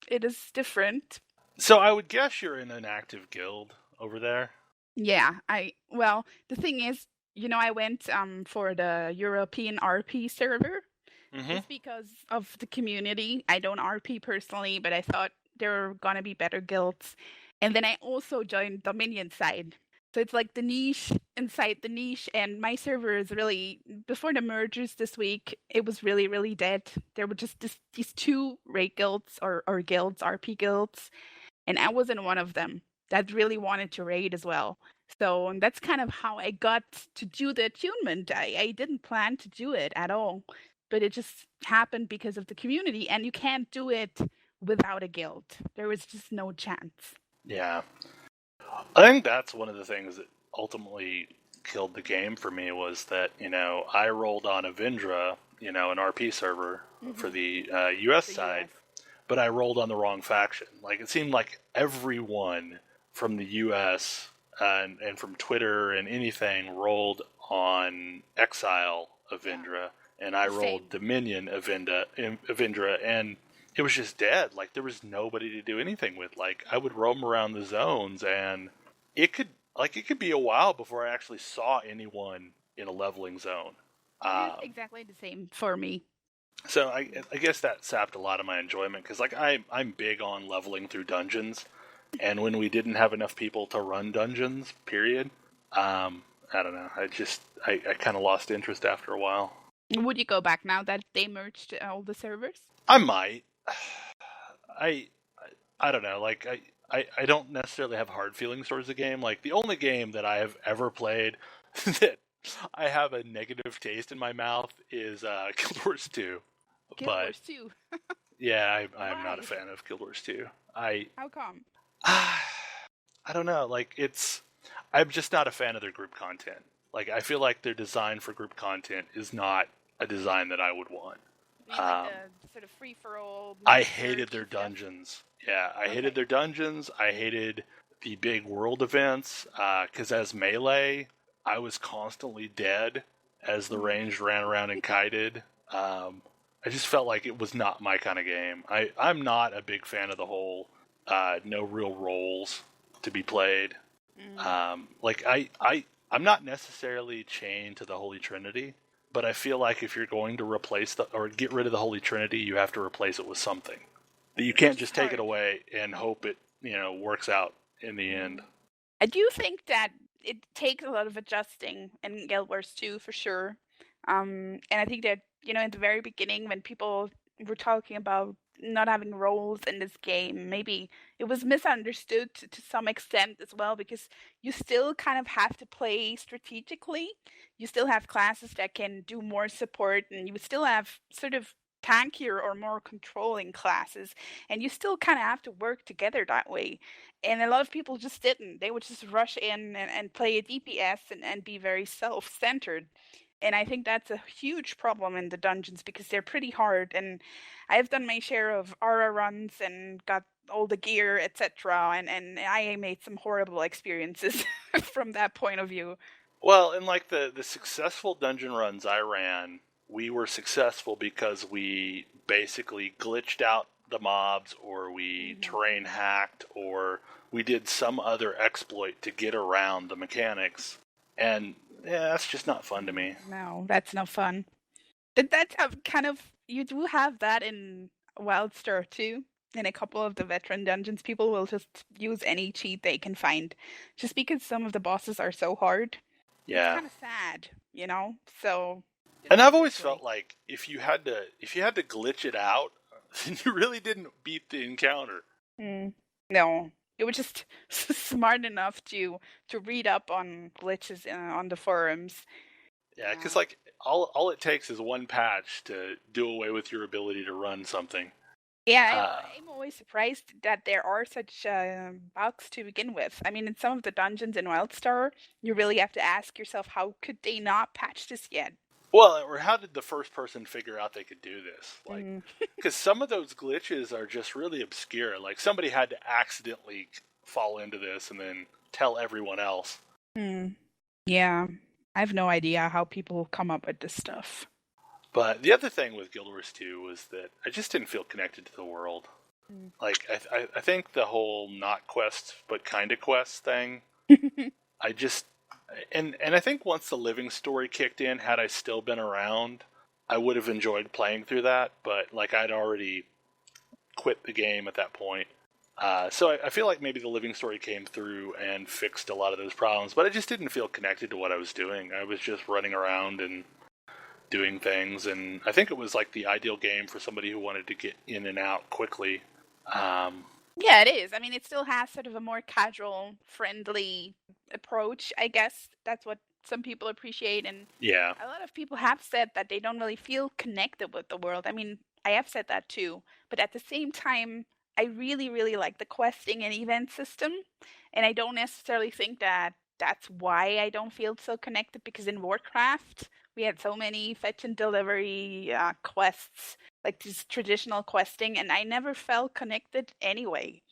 [SPEAKER 2] it is different.
[SPEAKER 1] So I would guess you're in an active guild over there?
[SPEAKER 2] Yeah. Well, the thing is, I went for the European RP server. Just because of the community. I don't RP personally, but I thought there were going to be better guilds. And then I also joined Dominion side. So it's like the niche inside the niche, and my server is really, before the mergers this week, it was really, really dead. There were just these two raid guilds or guilds, RP guilds, and I wasn't one of them that really wanted to raid as well. So and that's kind of how I got to do the attunement. I didn't plan to do it at all, but it just happened because of the community, and you can't do it without a guild. There was just no chance.
[SPEAKER 1] Yeah. I think that's one of the things that ultimately killed the game for me was that, I rolled on Avindra, an RP server for the US side, but I rolled on the wrong faction. Like, it seemed like everyone from the US and from Twitter and anything rolled on Exile Avindra, and I rolled Dominion Avindra, and it was just dead. Like, there was nobody to do anything with. Like, I would roam around the zones, and it could be a while before I actually saw anyone in a leveling zone.
[SPEAKER 2] It's exactly the same for me.
[SPEAKER 1] So I guess that sapped a lot of my enjoyment, because like I'm big on leveling through dungeons, and when we didn't have enough people to run dungeons, period, I don't know. I kind of lost interest after a while.
[SPEAKER 2] Would you go back now that they merged all the servers?
[SPEAKER 1] I might. I don't know. Like I don't necessarily have hard feelings towards the game. Like, the only game that I have ever played that I have a negative taste in my mouth is Guild Wars 2.
[SPEAKER 2] Guild Wars 2?
[SPEAKER 1] Yeah, I'm not a fan of Guild Wars 2.
[SPEAKER 2] How come?
[SPEAKER 1] I don't know. Like, I'm just not a fan of their group content. Like, I feel like their design for group content is not a design that I would want.
[SPEAKER 2] You mean like the sort of free-for-all...
[SPEAKER 1] I hated their dungeons. Yeah, I hated their dungeons. I hated the big world events, because as melee, I was constantly dead as the ranged ran around and kited. I just felt like it was not my kind of game. I'm not a big fan of the whole no real roles to be played. Like, I'm not necessarily chained to the Holy Trinity, but I feel like if you're going to replace or get rid of the Holy Trinity, you have to replace it with something. That you can't just take it away and hope it, works out in the end.
[SPEAKER 2] I do think that it takes a lot of adjusting in Guild Wars 2 for sure. And I think that, in the very beginning when people were talking about not having roles in this game, maybe it was misunderstood to some extent as well, because you still kind of have to play strategically. You still have classes that can do more support, and you still have sort of tankier or more controlling classes, and you still kind of have to work together that way. And a lot of people just didn't. They would just rush in and play a DPS and be very self-centered. And I think that's a huge problem in the dungeons, because they're pretty hard. And I've done my share of aura runs and got all the gear, etc. And I made some horrible experiences from that point of view.
[SPEAKER 1] Well, and like the successful dungeon runs I ran, we were successful because we basically glitched out the mobs, or we terrain hacked, or we did some other exploit to get around the mechanics. And yeah, that's just not fun to me.
[SPEAKER 2] No, that's not fun. But that's kind of, you do have that in Wildstar too. In a couple of the veteran dungeons, people will just use any cheat they can find, just because some of the bosses are so hard.
[SPEAKER 1] Yeah,
[SPEAKER 2] it's kind of sad, So.
[SPEAKER 1] And I've always felt like if you had to glitch it out, then you really didn't beat the encounter.
[SPEAKER 2] No. It was just smart enough to read up on glitches on the forums.
[SPEAKER 1] Yeah, because like all it takes is one patch to do away with your ability to run something.
[SPEAKER 2] Yeah, I'm always surprised that there are such bugs to begin with. I mean, in some of the dungeons in Wildstar, you really have to ask yourself, how could they not patch this yet?
[SPEAKER 1] Well, or how did the first person figure out they could do this? Like, because some of those glitches are just really obscure. Like, somebody had to accidentally fall into this and then tell everyone else.
[SPEAKER 2] Yeah, I have no idea how people come up with this stuff.
[SPEAKER 1] But the other thing with Guild Wars 2 was that I just didn't feel connected to the world. Like, I think the whole not quest but kinda quest thing, I just... And I think once the living story kicked in, had I still been around, I would have enjoyed playing through that. But like, I'd already quit the game at that point. So I feel like maybe the living story came through and fixed a lot of those problems, but I just didn't feel connected to what I was doing. I was just running around and doing things, and I think it was like the ideal game for somebody who wanted to get in and out quickly.
[SPEAKER 2] Yeah, it is. I mean, it still has sort of a more casual, friendly approach, I guess. That's what some people appreciate. And
[SPEAKER 1] Yeah.
[SPEAKER 2] a lot of people have said that they don't really feel connected with the world. I mean, I have said that too. But at the same time, I really, really like the questing and event system. And I don't necessarily think that that's why I don't feel so connected, because in Warcraft, we had so many fetch and delivery quests, like this traditional questing, and I never felt connected anyway,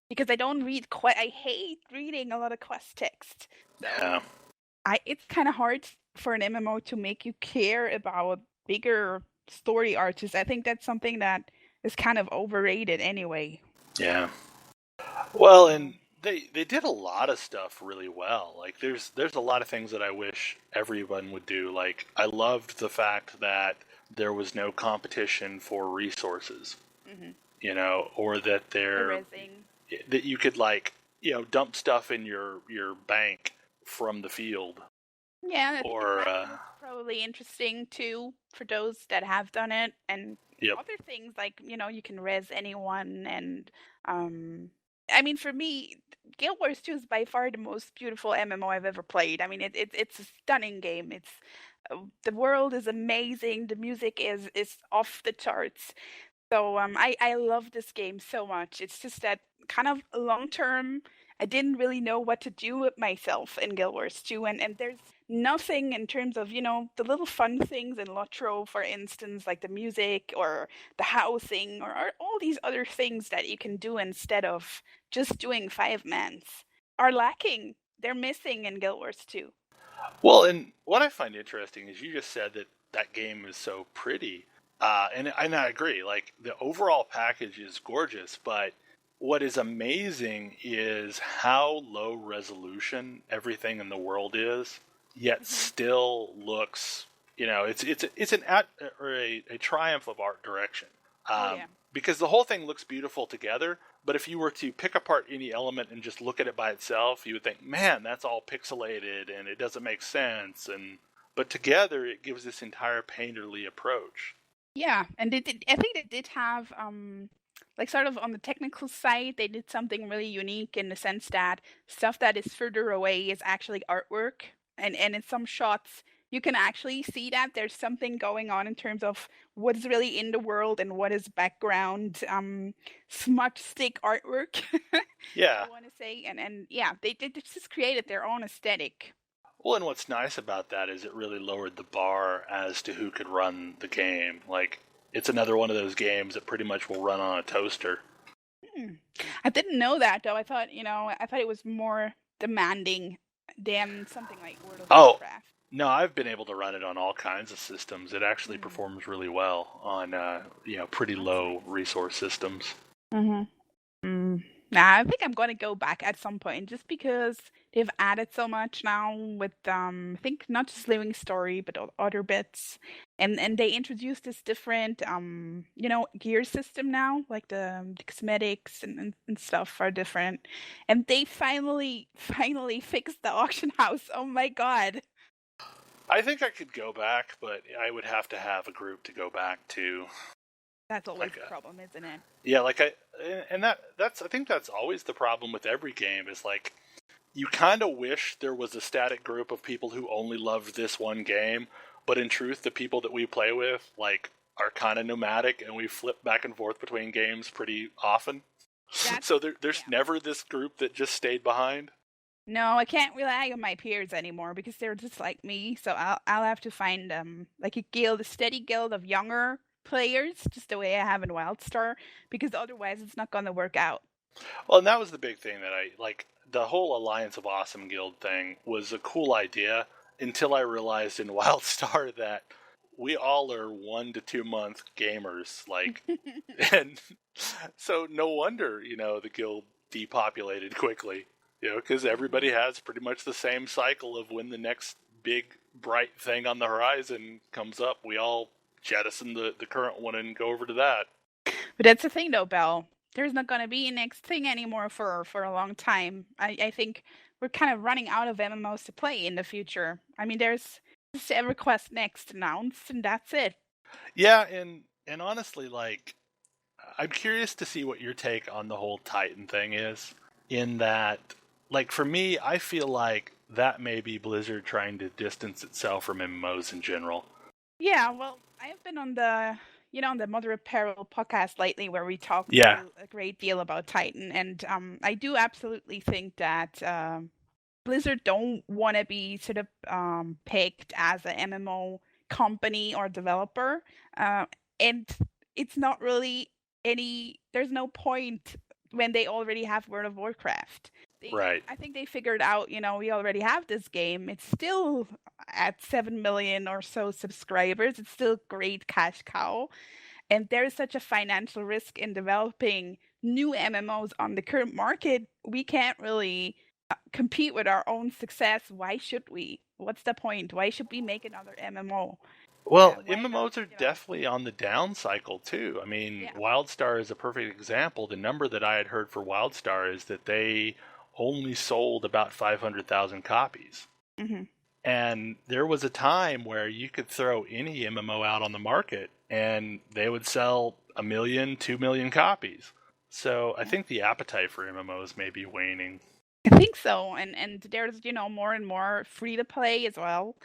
[SPEAKER 2] because I don't read I hate reading a lot of quest text. So
[SPEAKER 1] Yeah.
[SPEAKER 2] it's kind of hard for an MMO to make you care about bigger story arcs. I think that's something that is kind of overrated anyway.
[SPEAKER 1] Yeah. Well, and they did a lot of stuff really well. Like there's a lot of things that I wish everyone would do. Like I loved the fact that there was no competition for resources.
[SPEAKER 2] Mm-hmm.
[SPEAKER 1] You know, or that that you could like, you know, dump stuff in your bank from the field.
[SPEAKER 2] Yeah,
[SPEAKER 1] or
[SPEAKER 2] that's probably interesting too for those that have done it, and
[SPEAKER 1] yep.
[SPEAKER 2] other things like, you know, you can res anyone, and I mean, for me, Guild Wars 2 is by far the most beautiful MMO I've ever played. I mean, it's a stunning game. It's the world is amazing. The music is off the charts. So I love this game so much. It's just that kind of long term, I didn't really know what to do with myself in Guild Wars 2, and there's nothing in terms of, you know, the little fun things in Lotro, for instance, like the music or the housing, or all these other things that you can do instead of just doing 5-mans are lacking. They're missing in Guild Wars 2.
[SPEAKER 1] Well, and what I find interesting is you just said that that game is so pretty. And I agree. Like the overall package is gorgeous, but what is amazing is how low resolution everything in the world is, yet still looks. You know, it's a triumph of art direction. Because the whole thing looks beautiful together. But if you were to pick apart any element and just look at it by itself, you would think, man, that's all pixelated and it doesn't make sense. But together, it gives this entire painterly approach.
[SPEAKER 2] Yeah, and I think they did have, like sort of on the technical side, they did something really unique in the sense that stuff that is further away is actually artwork. And in some shots, you can actually see that there's something going on in terms of what is really in the world and what is background, smudge stick artwork.
[SPEAKER 1] Yeah.
[SPEAKER 2] I want to say. And yeah, they just created their own aesthetic.
[SPEAKER 1] Well, and what's nice about that is it really lowered the bar as to who could run the game. Like, it's another one of those games that pretty much will run on a toaster.
[SPEAKER 2] I didn't know that, though. I thought it was more demanding than something like World of Warcraft.
[SPEAKER 1] No, I've been able to run it on all kinds of systems. It actually performs really well on, pretty low resource systems.
[SPEAKER 2] Nah, I think I'm going to go back at some point, just because they've added so much now with, I think not just Living Story, but other bits. And they introduced this different, gear system now, like the cosmetics and stuff are different. And they finally fixed the auction house. Oh my god.
[SPEAKER 1] I think I could go back, but I would have to have a group to go back to.
[SPEAKER 2] That's always the problem, isn't it?
[SPEAKER 1] Yeah, I think that's always the problem with every game, is like, you kind of wish there was a static group of people who only loved this one game, but in truth, the people that we play with, like, are kind of nomadic, and we flip back and forth between games pretty often. So there's never this group that just stayed behind.
[SPEAKER 2] No, I can't rely on my peers anymore because they're just like me. So I'll have to find like a steady guild of younger players, just the way I have in WildStar, because otherwise it's not going to work out.
[SPEAKER 1] Well, and that was the big thing that I like. The whole Alliance of Awesome Guild thing was a cool idea until I realized in WildStar that we all are 1 to 2 month gamers, like, and so no wonder, the guild depopulated quickly, because everybody has pretty much the same cycle of when the next big bright thing on the horizon comes up, we all jettison the current one and go over to that.
[SPEAKER 2] But that's the thing, though, Belle. there's not going to be a next thing anymore for a long time. I think we're kind of running out of MMOs to play in the future. I mean, there's just EverQuest Next announced, and that's it.
[SPEAKER 1] Yeah, and honestly, like, I'm curious to see what your take on the whole Titan thing is. In that, like, for me, I feel like that may be Blizzard trying to distance itself from MMOs in general.
[SPEAKER 2] Yeah, well, I have been on on the Mother of Peril podcast lately, where we talked
[SPEAKER 1] Yeah,
[SPEAKER 2] a great deal about Titan, and I do absolutely think that Blizzard don't want to be sort of pegged as an MMO company or developer, and it's not really any. There's no point when they already have World of Warcraft.
[SPEAKER 1] right.
[SPEAKER 2] I think they figured out, we already have this game. It's still at 7 million or so subscribers. It's still a great cash cow, and there's such a financial risk in developing new MMOs on the current market. We can't really compete with our own success. Why should we? What's the point? Why should we make another MMO?
[SPEAKER 1] Well,
[SPEAKER 2] Why not?
[SPEAKER 1] MMOs are definitely on the down cycle too. I mean,
[SPEAKER 2] Yeah.
[SPEAKER 1] WildStar is a perfect example. The number that I had heard for WildStar is that they only sold about 500,000 copies.
[SPEAKER 2] Hmm.
[SPEAKER 1] And there was a time where you could throw any MMO out on the market and they would sell 1 million, 2 million copies. So I think the appetite for MMOs may be waning.
[SPEAKER 2] I think so, and there's more and more free to play as well.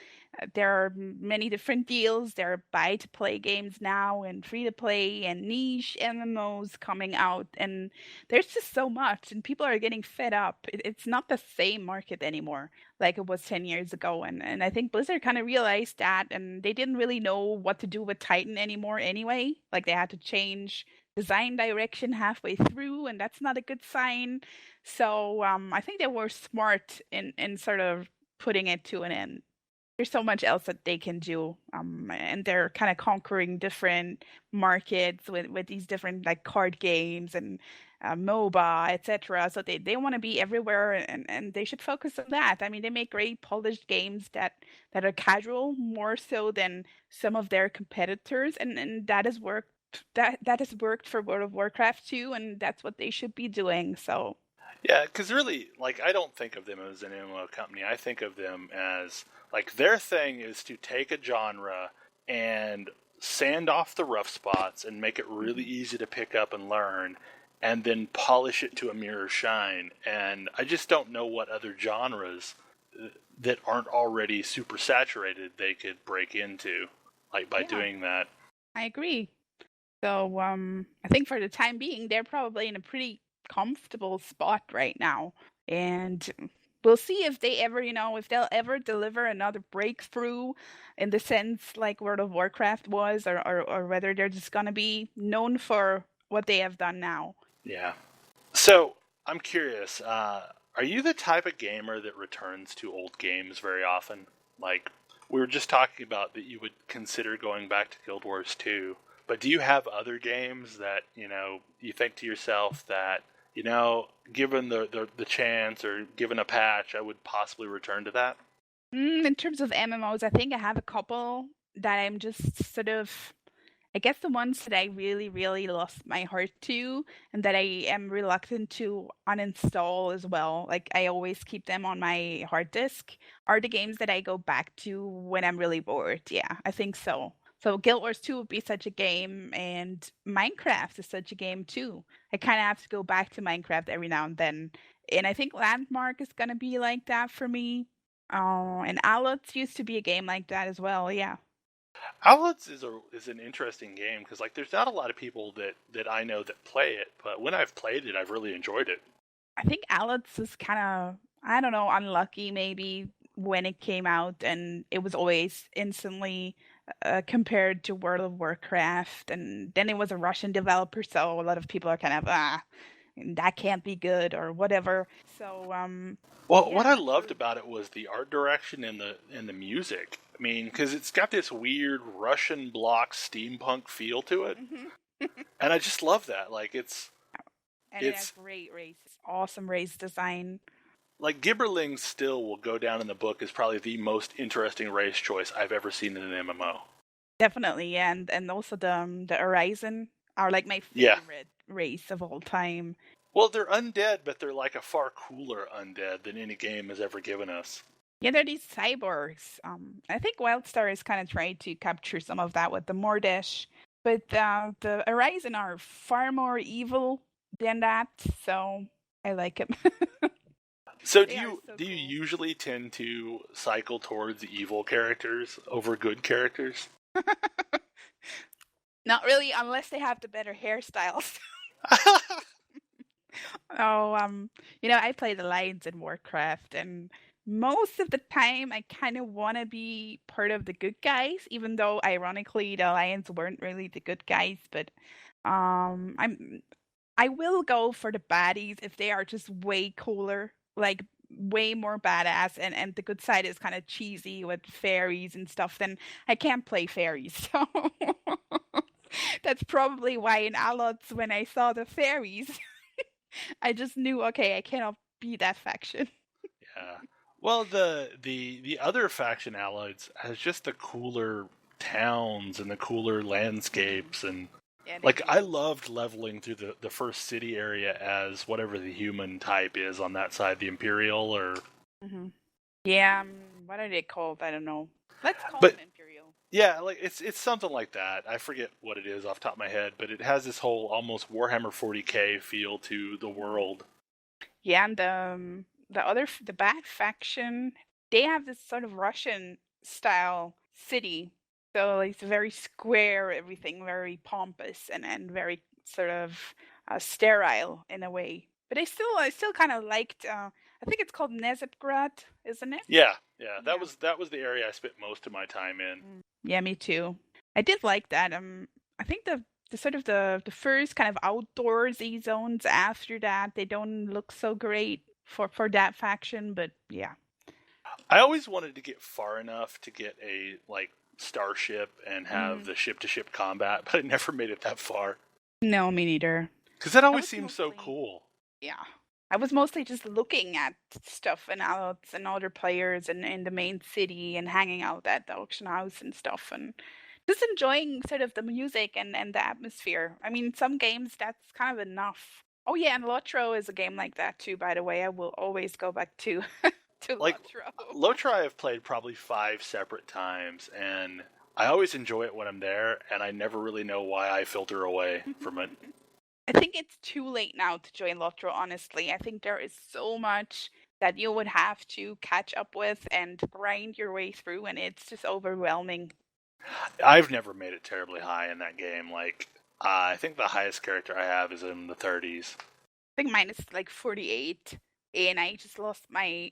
[SPEAKER 2] There are many different deals. There are buy to play games now, and free to play, and niche MMOs coming out, and there's just so much, and people are getting fed up. It's not the same market anymore like it was 10 years ago, and I think Blizzard kind of realized that, and they didn't really know what to do with Titan anymore anyway. Like they had to change design direction halfway through, and that's not a good sign. So I think they were smart in sort of putting it to an end. There's so much else that they can do, and they're kind of conquering different markets with these different like card games and MOBA, etc. So they want to be everywhere, and they should focus on that. I mean, they make great polished games that are casual more so than some of their competitors, and that has worked. That has worked for World of Warcraft too, and that's what they should be doing. So.
[SPEAKER 1] Yeah, because really, like, I don't think of them as an MMO company. I think of them as, like, their thing is to take a genre and sand off the rough spots and make it really easy to pick up and learn, and then polish it to a mirror shine. And I just don't know what other genres that aren't already super saturated they could break into, like, by doing that.
[SPEAKER 2] I agree. So I think for the time being, they're probably in a pretty comfortable spot right now, and we'll see if they ever, if they'll ever deliver another breakthrough in the sense like World of Warcraft was, or whether they're just gonna be known for what they have done now.
[SPEAKER 1] Yeah. So I'm curious. Are you the type of gamer that returns to old games very often? Like, we were just talking about that you would consider going back to Guild Wars 2, but do you have other games that, you think to yourself that, given the chance or given a patch, I would possibly return to that?
[SPEAKER 2] In terms of MMOs, I think I have a couple that I'm just sort of, I guess the ones that I really, really lost my heart to and that I am reluctant to uninstall as well, like I always keep them on my hard disk, are the games that I go back to when I'm really bored. Yeah, I think so. So Guild Wars 2 would be such a game, and Minecraft is such a game too. I kind of have to go back to Minecraft every now and then. And I think Landmark is going to be like that for me. And Alots used to be a game like that as well. Yeah.
[SPEAKER 1] Outlets is an interesting game because, like, there's not a lot of people that I know that play it, but when I've played it, I've really enjoyed it.
[SPEAKER 2] I think Alots is kind of, I don't know, unlucky maybe when it came out, and it was always instantly compared to World of Warcraft, and then it was a Russian developer, so a lot of people are kind of that can't be good or whatever. So
[SPEAKER 1] Well,
[SPEAKER 2] yeah.
[SPEAKER 1] what I loved about it was the art direction and the music. I mean, because it's got this weird Russian block steampunk feel to it, and I just love that. Like
[SPEAKER 2] And it has great race, awesome race design.
[SPEAKER 1] like Gibberlings still will go down in the book as probably the most interesting race choice I've ever seen in an MMO.
[SPEAKER 2] Definitely, yeah, and also the Horizon are like my
[SPEAKER 1] Yeah.
[SPEAKER 2] favorite race of all time.
[SPEAKER 1] Well, they're undead, but they're like a far cooler undead than any game has ever given us.
[SPEAKER 2] Yeah, they're these cyborgs. I think Wildstar is kind of trying to capture some of that with the Mordesh, but the Horizon are far more evil than that, so I like it.
[SPEAKER 1] So
[SPEAKER 2] They are so
[SPEAKER 1] do you
[SPEAKER 2] cool.
[SPEAKER 1] usually tend to cycle towards evil characters over good characters?
[SPEAKER 2] Not really, unless they have the better hairstyles. Oh, I play the Lions in Warcraft, and most of the time I kind of want to be part of the good guys, even though ironically the Lions weren't really the good guys. But I will go for the baddies if they are just way cooler, like way more badass, and the good side is kind of cheesy with fairies and stuff. Then I can't play fairies, so that's probably why in Alots when I saw the fairies. I just knew, okay, I cannot be that faction.
[SPEAKER 1] Yeah. Well, the other faction allies has just the cooler towns and the cooler landscapes and
[SPEAKER 2] Yeah, they
[SPEAKER 1] like I
[SPEAKER 2] do.
[SPEAKER 1] loved leveling through the first city area as whatever the human type is on that side, the Imperial or
[SPEAKER 2] Hmm. Yeah, what are they called? I don't know. Let's call
[SPEAKER 1] but
[SPEAKER 2] them Imperial.
[SPEAKER 1] yeah, like it's something like that. I forget what it is off the top of my head, but it has this whole almost Warhammer 40K feel to the world.
[SPEAKER 2] Yeah, and the bad faction, they have this sort of Russian style city. So like, it's very square, everything very pompous and very sort of sterile in a way. But I still kind of liked. I think it's called Nezepgrad, isn't it?
[SPEAKER 1] Yeah, yeah,
[SPEAKER 2] Yeah.
[SPEAKER 1] that was the area I spent most of my time in.
[SPEAKER 2] Yeah, me too. I did like that. I think the sort of the first kind of outdoorsy zones after that, they don't look so great for that faction, but yeah.
[SPEAKER 1] I always wanted to get far enough to get a like starship and have
[SPEAKER 2] Mm,
[SPEAKER 1] the ship to ship combat, but I never made it that far
[SPEAKER 2] no, me neither.
[SPEAKER 1] because that
[SPEAKER 2] I
[SPEAKER 1] always
[SPEAKER 2] was
[SPEAKER 1] seems so
[SPEAKER 2] mostly
[SPEAKER 1] cool.
[SPEAKER 2] Yeah. I was mostly just looking at stuff and outs and other players in the main city and hanging out at the auction house and stuff and just enjoying sort of the music and the atmosphere. I mean, some games that's kind of enough. Oh yeah, and Lotro is a game like that too, by the way. I will always go back to to
[SPEAKER 1] Like
[SPEAKER 2] Lotro.
[SPEAKER 1] Lotro, I've played probably 5 separate times, and I always enjoy it when I'm there, and I never really know why I filter away from it.
[SPEAKER 2] I think it's too late now to join Lotro, honestly. I think there is so much that you would have to catch up with and grind your way through, and it's just overwhelming.
[SPEAKER 1] I've never made it terribly high in that game. Like I think the highest character I have is in the 30s.
[SPEAKER 2] I think mine is like 48, and I just lost my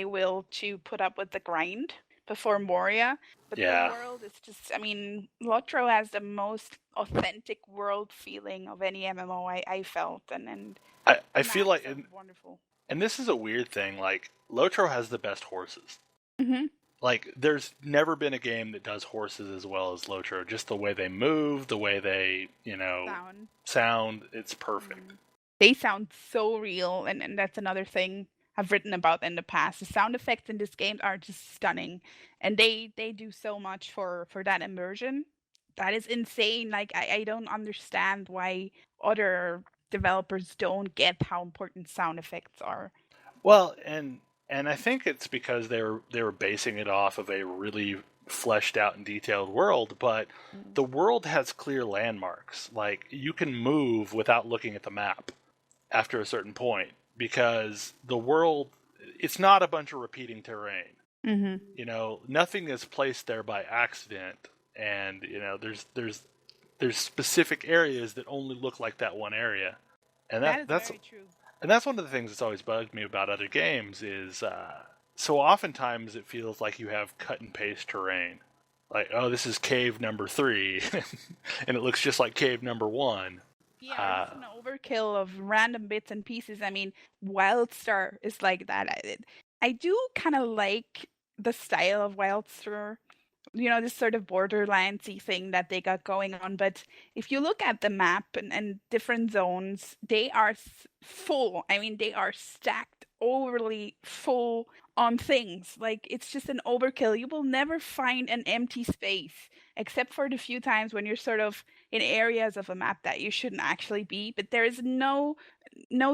[SPEAKER 2] will to put up with the grind before Moria. But the
[SPEAKER 1] Yeah,
[SPEAKER 2] world is just, I mean, Lotro has the most authentic world feeling of any MMO I felt, and
[SPEAKER 1] I
[SPEAKER 2] the
[SPEAKER 1] feel
[SPEAKER 2] maps
[SPEAKER 1] like,
[SPEAKER 2] are wonderful.
[SPEAKER 1] and this is a weird thing. Like Lotro has the best horses.
[SPEAKER 2] Hmm.
[SPEAKER 1] Like there's never been a game that does horses as well as Lotro. Just the way they move, the way they
[SPEAKER 2] Sound.
[SPEAKER 1] sound, it's perfect.
[SPEAKER 2] Mhm. They sound so real, and that's another thing I've written about in the past. The sound effects in this game are just stunning, and they do so much for that immersion. That is insane. Like I don't understand why other developers don't get how important sound effects are.
[SPEAKER 1] Well, and I think it's because they were basing it off of a really fleshed out and detailed world, but
[SPEAKER 2] Mm.
[SPEAKER 1] the world has clear landmarks. Like you can move without looking at the map after a certain point because the world it's not a bunch of repeating terrain.
[SPEAKER 2] Mhm.
[SPEAKER 1] Nothing is placed there by accident and there's specific areas that only look like that one area. And
[SPEAKER 2] That is
[SPEAKER 1] that's
[SPEAKER 2] very true.
[SPEAKER 1] and that's one of the things that's always bugged me about other games is so oftentimes it feels like you have cut and paste terrain. Like, oh, this is cave number 3, and it looks just like cave number 1.
[SPEAKER 2] Yeah, it's an overkill of random bits and pieces. I mean, Wildstar is like that. I do kind of like the style of Wildstar. this sort of borderlandsy thing that they got going on. But if you look at the map and different zones, they are full. I mean, they are stacked overly full on things. Like, it's just an overkill. You will never find an empty space, except for the few times when you're sort of in areas of a map that you shouldn't actually be. But there is no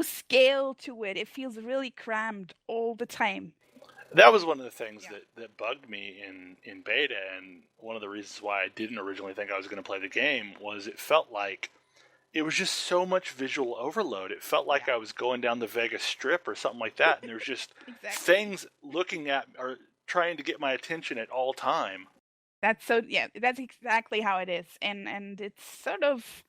[SPEAKER 2] scale to it. It feels really crammed all the time.
[SPEAKER 1] That was one of the things
[SPEAKER 2] Yeah.
[SPEAKER 1] that bugged me in beta, and one of the reasons why I didn't originally think I was going to play the game was it felt like it was just so much visual overload. It felt like I was going down the Vegas Strip or something like that, and there's just
[SPEAKER 2] Exactly.
[SPEAKER 1] things looking at or trying to get my attention at all time.
[SPEAKER 2] That's exactly how it is. And it's sort of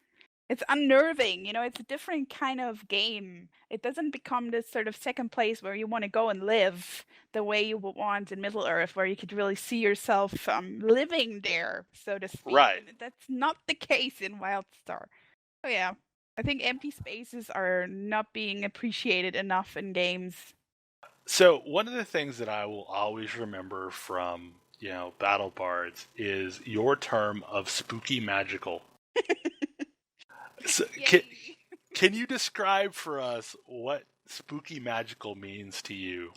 [SPEAKER 2] it's unnerving, it's a different kind of game. It doesn't become this sort of second place where you want to go and live the way you would want in Middle Earth, where you could really see yourself living there, so to speak.
[SPEAKER 1] Right.
[SPEAKER 2] And that's not the case in WildStar. So yeah, I think empty spaces are not being appreciated enough in games.
[SPEAKER 1] So one of the things that I will always remember from, Battle Bards is your term of spooky magical. So, can you describe for us what spooky magical means to you?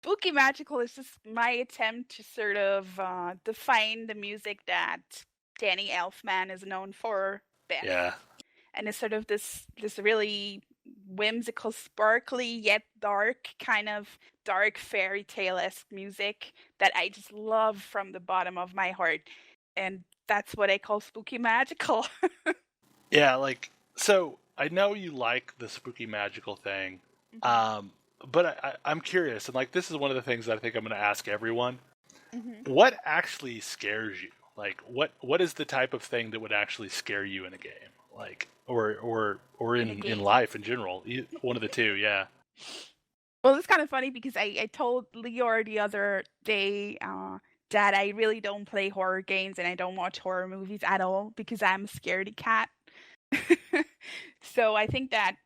[SPEAKER 2] Spooky magical is just my attempt to sort of define the music that Danny Elfman is known for best.
[SPEAKER 1] Yeah.
[SPEAKER 2] And it's sort of this really whimsical, sparkly yet dark, kind of dark fairy tale-esque music that I just love from the bottom of my heart. And that's what I call spooky magical.
[SPEAKER 1] Yeah, so I know you like the spooky magical thing, but I'm curious, and this is one of the things that I think I'm going to ask everyone. What actually scares you? What is the type of thing that would actually scare you in a game? Or in life in general? One of the two, yeah.
[SPEAKER 2] Well, it's kind of funny because I told Lior the other day that I really don't play horror games and I don't watch horror movies at all because I'm a scaredy cat. So I think that,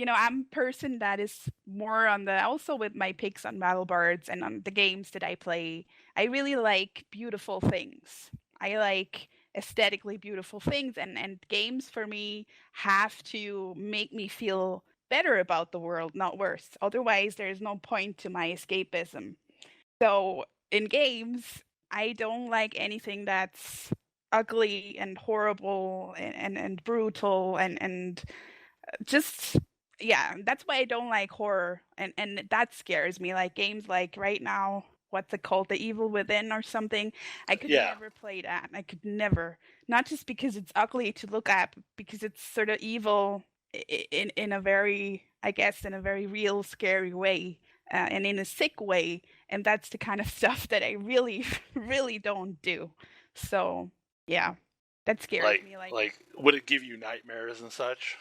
[SPEAKER 2] I'm a person that is more on also with my picks on Battle Bards and on the games that I play, I really like beautiful things. I like aesthetically beautiful things, and games for me have to make me feel better about the world, not worse. Otherwise, there's no point to my escapism. So in games, I don't like anything that's ugly and horrible and brutal and just that's why I don't like horror, and that scares me. Like games like right now, what's it called, The Evil Within or something. I could never play that. I could never, not just because it's ugly to look at, but because it's sort of evil in a very, I guess, in a very real scary way, and in a sick way. And that's the kind of stuff that I really really don't do. So yeah, that scares me.
[SPEAKER 1] Would it give you nightmares and such?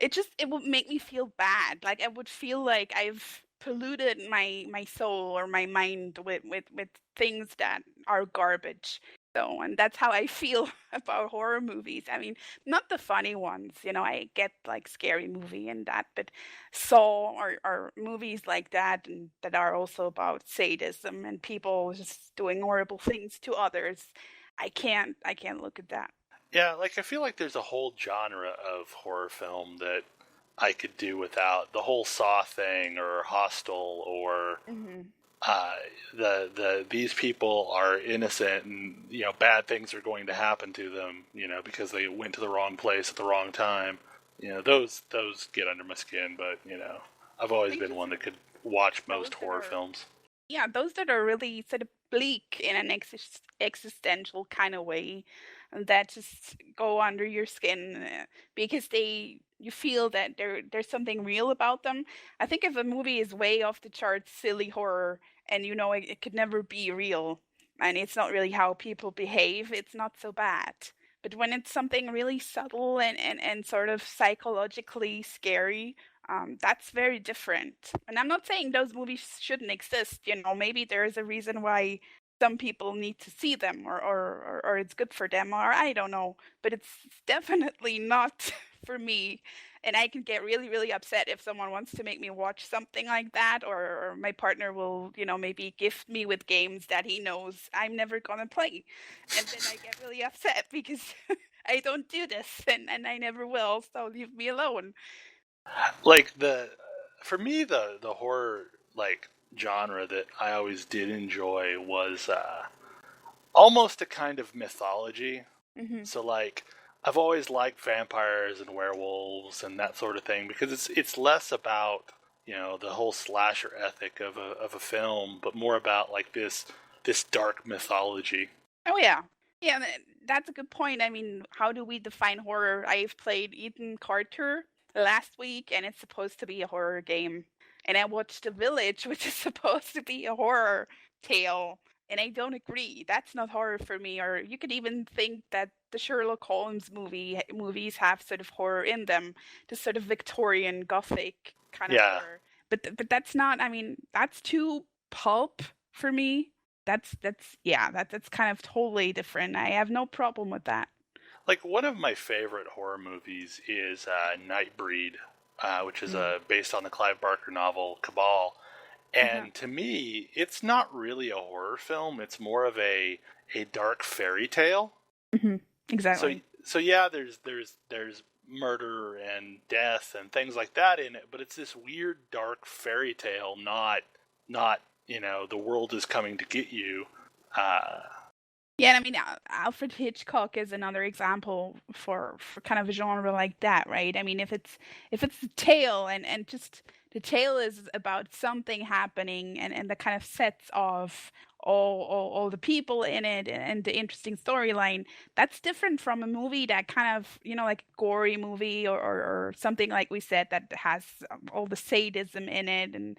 [SPEAKER 2] It would make me feel bad. Like I would feel like I've polluted my soul or my mind with things that are garbage. So, and that's how I feel about horror movies. I mean, not the funny ones, I get like Scary Movie and that, but Saw or movies like that, and that are also about sadism and people just doing horrible things to others. I can't look at that.
[SPEAKER 1] Yeah, I feel like there's a whole genre of horror film that I could do without. The whole Saw thing, or Hostel, or these people are innocent and bad things are going to happen to them, because they went to the wrong place at the wrong time. Those get under my skin, but I've always been one that could watch most horror films.
[SPEAKER 2] Yeah, those that are really sort of bleak in an existential kind of way, that just go under your skin because you feel that there's something real about them. I think if a movie is way off the charts silly horror and it could never be real and it's not really how people behave, it's not so bad. But when it's something really subtle and sort of psychologically scary, that's very different. And I'm not saying those movies shouldn't exist. Maybe there is a reason why some people need to see them or it's good for them, or I don't know. But it's definitely not for me. And I can get really, really upset if someone wants to make me watch something like that, or my partner will, maybe gift me with games that he knows I'm never gonna play. And then I get really upset because I don't do this and I never will, so leave me alone.
[SPEAKER 1] Like for me, the horror like genre that I always did enjoy was almost a kind of mythology.
[SPEAKER 2] Mm-hmm.
[SPEAKER 1] So like I've always liked vampires and werewolves and that sort of thing because it's less about the whole slasher ethic of a film, but more about like this dark mythology.
[SPEAKER 2] Oh yeah. Yeah, that's a good point. I mean, how do we define horror? I've played Ethan Carter last week, and it's supposed to be a horror game. And I watched The Village, which is supposed to be a horror tale, and I don't agree. That's not horror for me. Or you could even think that the Sherlock Holmes movies have sort of horror in them, the sort of Victorian Gothic kind of
[SPEAKER 1] Yeah.
[SPEAKER 2] horror. But that's not. I mean, that's too pulp for me. That's kind of totally different. I have no problem with that.
[SPEAKER 1] Like one of my favorite horror movies is Nightbreed, which is based on the Clive Barker novel Cabal. And to me, it's not really a horror film. It's more of a dark fairy tale.
[SPEAKER 2] Mm-hmm. Exactly.
[SPEAKER 1] So yeah, there's murder and death and things like that in it, but it's this weird dark fairy tale, not the world is coming to get you.
[SPEAKER 2] Yeah, and I mean, Alfred Hitchcock is another example for kind of a genre like that, right? I mean, if it's a tale and just the tale is about something happening and the kind of sets of all the people in it and the interesting storyline, that's different from a movie that kind of, like a gory movie or something like we said that has all the sadism in it. And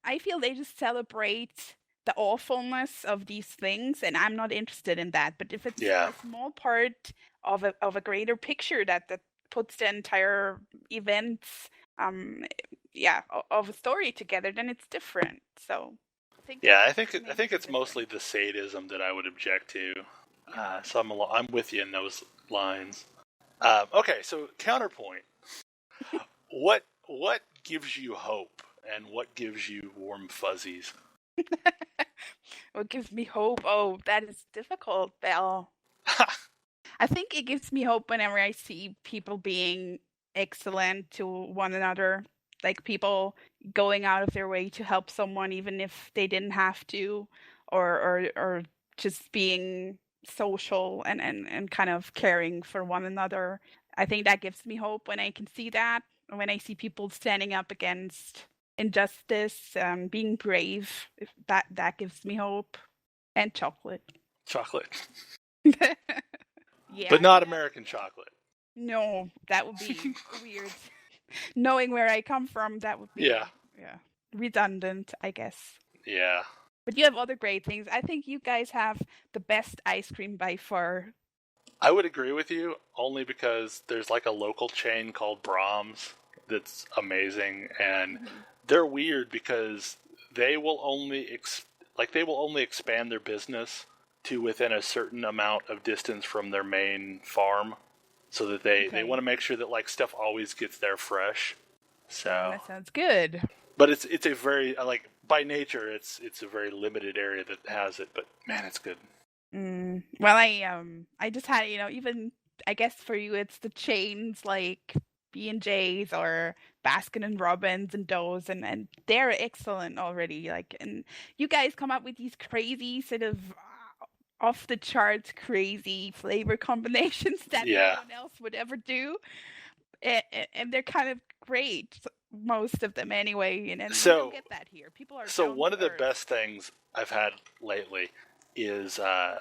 [SPEAKER 2] I feel they just celebrate the awfulness of these things, and I'm not interested in that. But if it's a small part of a greater picture that puts the entire events of a story together, then it's different. So
[SPEAKER 1] I think it's mostly the sadism that I would object to. So I'm with you in those lines. Okay, so counterpoint. What gives you hope and what gives you warm fuzzies?
[SPEAKER 2] What gives me hope? Oh, that is difficult, Belle. I think it gives me hope whenever I see people being excellent to one another, like people going out of their way to help someone even if they didn't have to, or just being social and kind of caring for one another. I think that gives me hope when I can see that, when I see people standing up against injustice, being brave. If that gives me hope. And chocolate.
[SPEAKER 1] Chocolate.
[SPEAKER 2] Yeah.
[SPEAKER 1] But not American chocolate.
[SPEAKER 2] No, that would be weird. Knowing where I come from, that would be redundant, I guess.
[SPEAKER 1] Yeah.
[SPEAKER 2] But you have other great things. I think you guys have the best ice cream by far.
[SPEAKER 1] I would agree with you, only because there's like a local chain called Brahms that's amazing, and they're weird because they will only expand their business to within a certain amount of distance from their main farm, so that they want to make sure that like stuff always gets there fresh. So
[SPEAKER 2] that sounds good.
[SPEAKER 1] But it's a very by nature it's a very limited area that has it, but man, it's good.
[SPEAKER 2] Well, I just had even I guess for you it's the chains like B&J's or Baskin and Robbins and those, and they're excellent already. And you guys come up with these crazy sort of off the charts crazy flavor combinations that no one else would ever do, and they're kind of great, most of them anyway. And so, you don't get that here. People are
[SPEAKER 1] so one of the best things I've had lately is I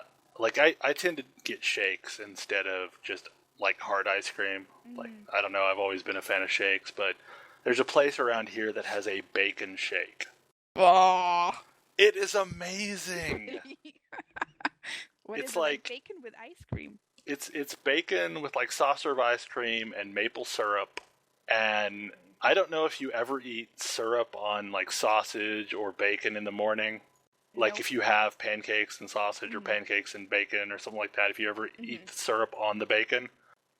[SPEAKER 1] tend to get shakes instead of just like hard ice cream. Like, I don't know, I've always been a fan of shakes, but there's a place around here that has a bacon shake.
[SPEAKER 2] Oh,
[SPEAKER 1] it is amazing.
[SPEAKER 2] It's like bacon with ice cream.
[SPEAKER 1] It's bacon with like soft serve ice cream and maple syrup. And I don't know if you ever eat syrup on like sausage or bacon in the morning. Like if you have pancakes and sausage or pancakes and bacon or something like that, if you ever eat the syrup on the bacon.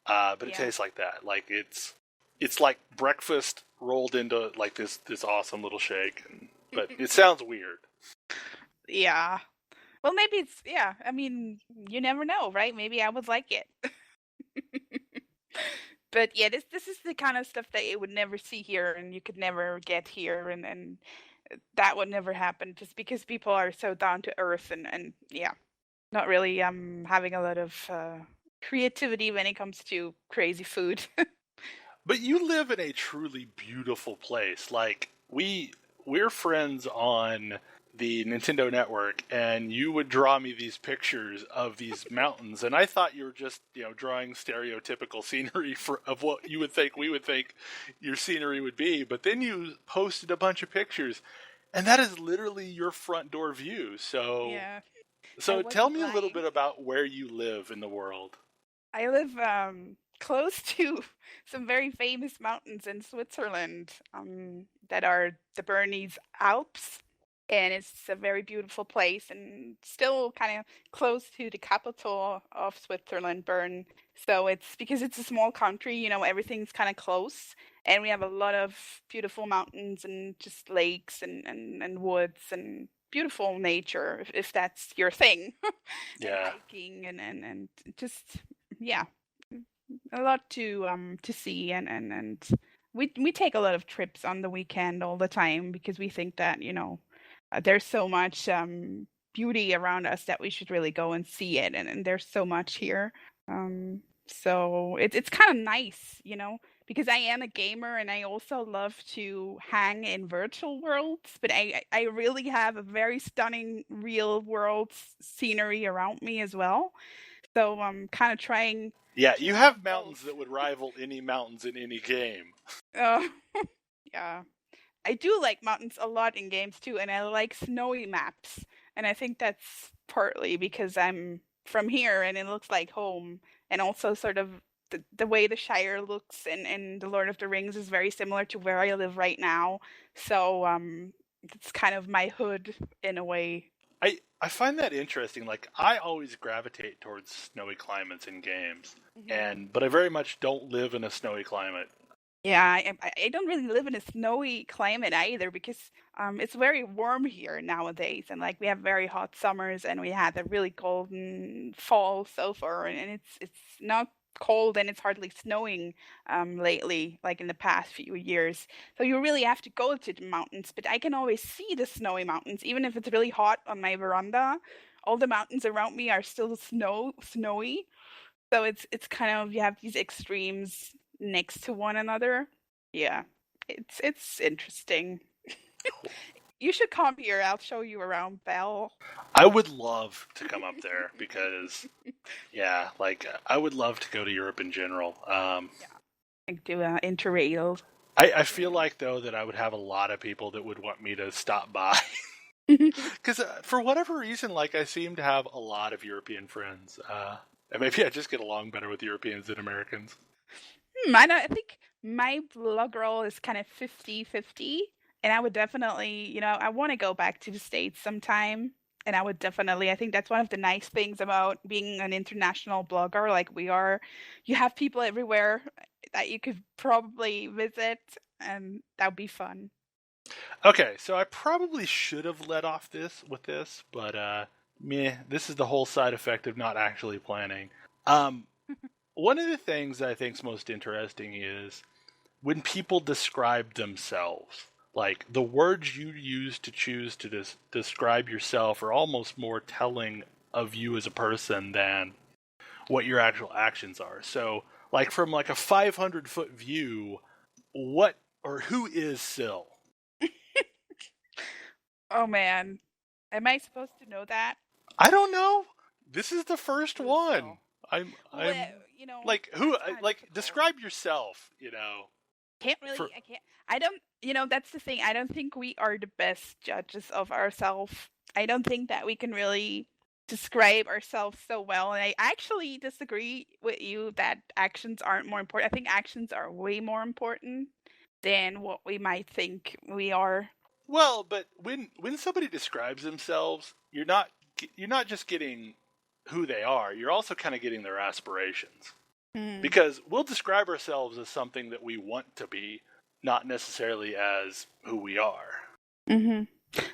[SPEAKER 1] but it tastes like that. Like it's like breakfast rolled into like this awesome little shake. But it sounds weird.
[SPEAKER 2] Yeah. Well, maybe it's I mean, you never know, right? Maybe I would like it. But yeah, this is the kind of stuff that you would never see here, and you could never get here, and that would never happen just because people are so down to earth and yeah, not really having a lot of creativity when it comes to crazy food.
[SPEAKER 1] But you live in a truly beautiful place. Like we're friends on the Nintendo Network, and you would draw me these pictures of these mountains, and I thought you were just, drawing stereotypical scenery of what you would think we would think your scenery would be. But then you posted a bunch of pictures, and that is literally your front door view. So,
[SPEAKER 2] Yeah.
[SPEAKER 1] so tell me a little bit about where you live in the world.
[SPEAKER 2] I live close to some very famous mountains in Switzerland that are the Bernese Alps. And it's a very beautiful place and still kind of close to the capital of Switzerland, Bern. So it's because it's a small country, everything's kind of close. And we have a lot of beautiful mountains and just lakes and woods and beautiful nature, if that's your thing.
[SPEAKER 1] Yeah.
[SPEAKER 2] And hiking and just, yeah, a lot to see. And we take a lot of trips on the weekend all the time because we think that, there's so much beauty around us that we should really go and see it, and there's so much here. So it's kind of nice, because I am a gamer and I also love to hang in virtual worlds, but I really have a very stunning real world scenery around me as well. So I'm kind of trying.
[SPEAKER 1] Yeah, you have mountains that would rival any mountains in any game.
[SPEAKER 2] Yeah. I do like mountains a lot in games too, and I like snowy maps. And I think that's partly because I'm from here and it looks like home. And also sort of the way the Shire looks in The Lord of the Rings is very similar to where I live right now. So it's kind of my hood in a way.
[SPEAKER 1] I find that interesting. Like, I always gravitate towards snowy climates in games, but I very much don't live in a snowy climate.
[SPEAKER 2] Yeah, I don't really live in a snowy climate either because it's very warm here nowadays, and like we have very hot summers, and we had a really golden fall so far, and it's not cold and it's hardly snowing lately, like in the past few years. So you really have to go to the mountains, but I can always see the snowy mountains, even if it's really hot on my veranda. All the mountains around me are still snowy. So it's kind of, you have these extremes next to one another. Yeah, it's interesting. You should come here. I'll show you around, Belle.
[SPEAKER 1] I would love to come up there because, yeah, like I would love to go to Europe in general.
[SPEAKER 2] Like do an interrail.
[SPEAKER 1] I feel like though that I would have a lot of people that would want me to stop by. Because for whatever reason, like I seem to have a lot of European friends. And maybe I just get along better with Europeans than Americans.
[SPEAKER 2] I think my blog role is kind of 50-50. And I would definitely, I want to go back to the States sometime. And I would definitely, I think that's one of the nice things about being an international blogger like we are. You have people everywhere that you could probably visit, and that would be fun.
[SPEAKER 1] Okay, so I probably should have led off with this, but this is the whole side effect of not actually planning. One of the things that I think is most interesting is when people describe themselves. Like, the words you use to choose to describe yourself are almost more telling of you as a person than what your actual actions are. So, like, from like a 500-foot view, what or who is Syl?
[SPEAKER 2] Oh man, am I supposed to know that?
[SPEAKER 1] I don't know. This is the first one.
[SPEAKER 2] So.
[SPEAKER 1] I'm like who? Like,
[SPEAKER 2] difficult.
[SPEAKER 1] Describe yourself.
[SPEAKER 2] Can't really. I can't. I don't. That's the thing. I don't think we are the best judges of ourselves. I don't think that we can really describe ourselves so well. And I actually disagree with you that actions aren't more important. I think actions are way more important than what we might think we are.
[SPEAKER 1] Well, but when somebody describes themselves, you're not just getting who they are. You're also kind of getting their aspirations. Because we'll describe ourselves as something that we want to be, not necessarily as who we are.
[SPEAKER 2] Mm-hmm.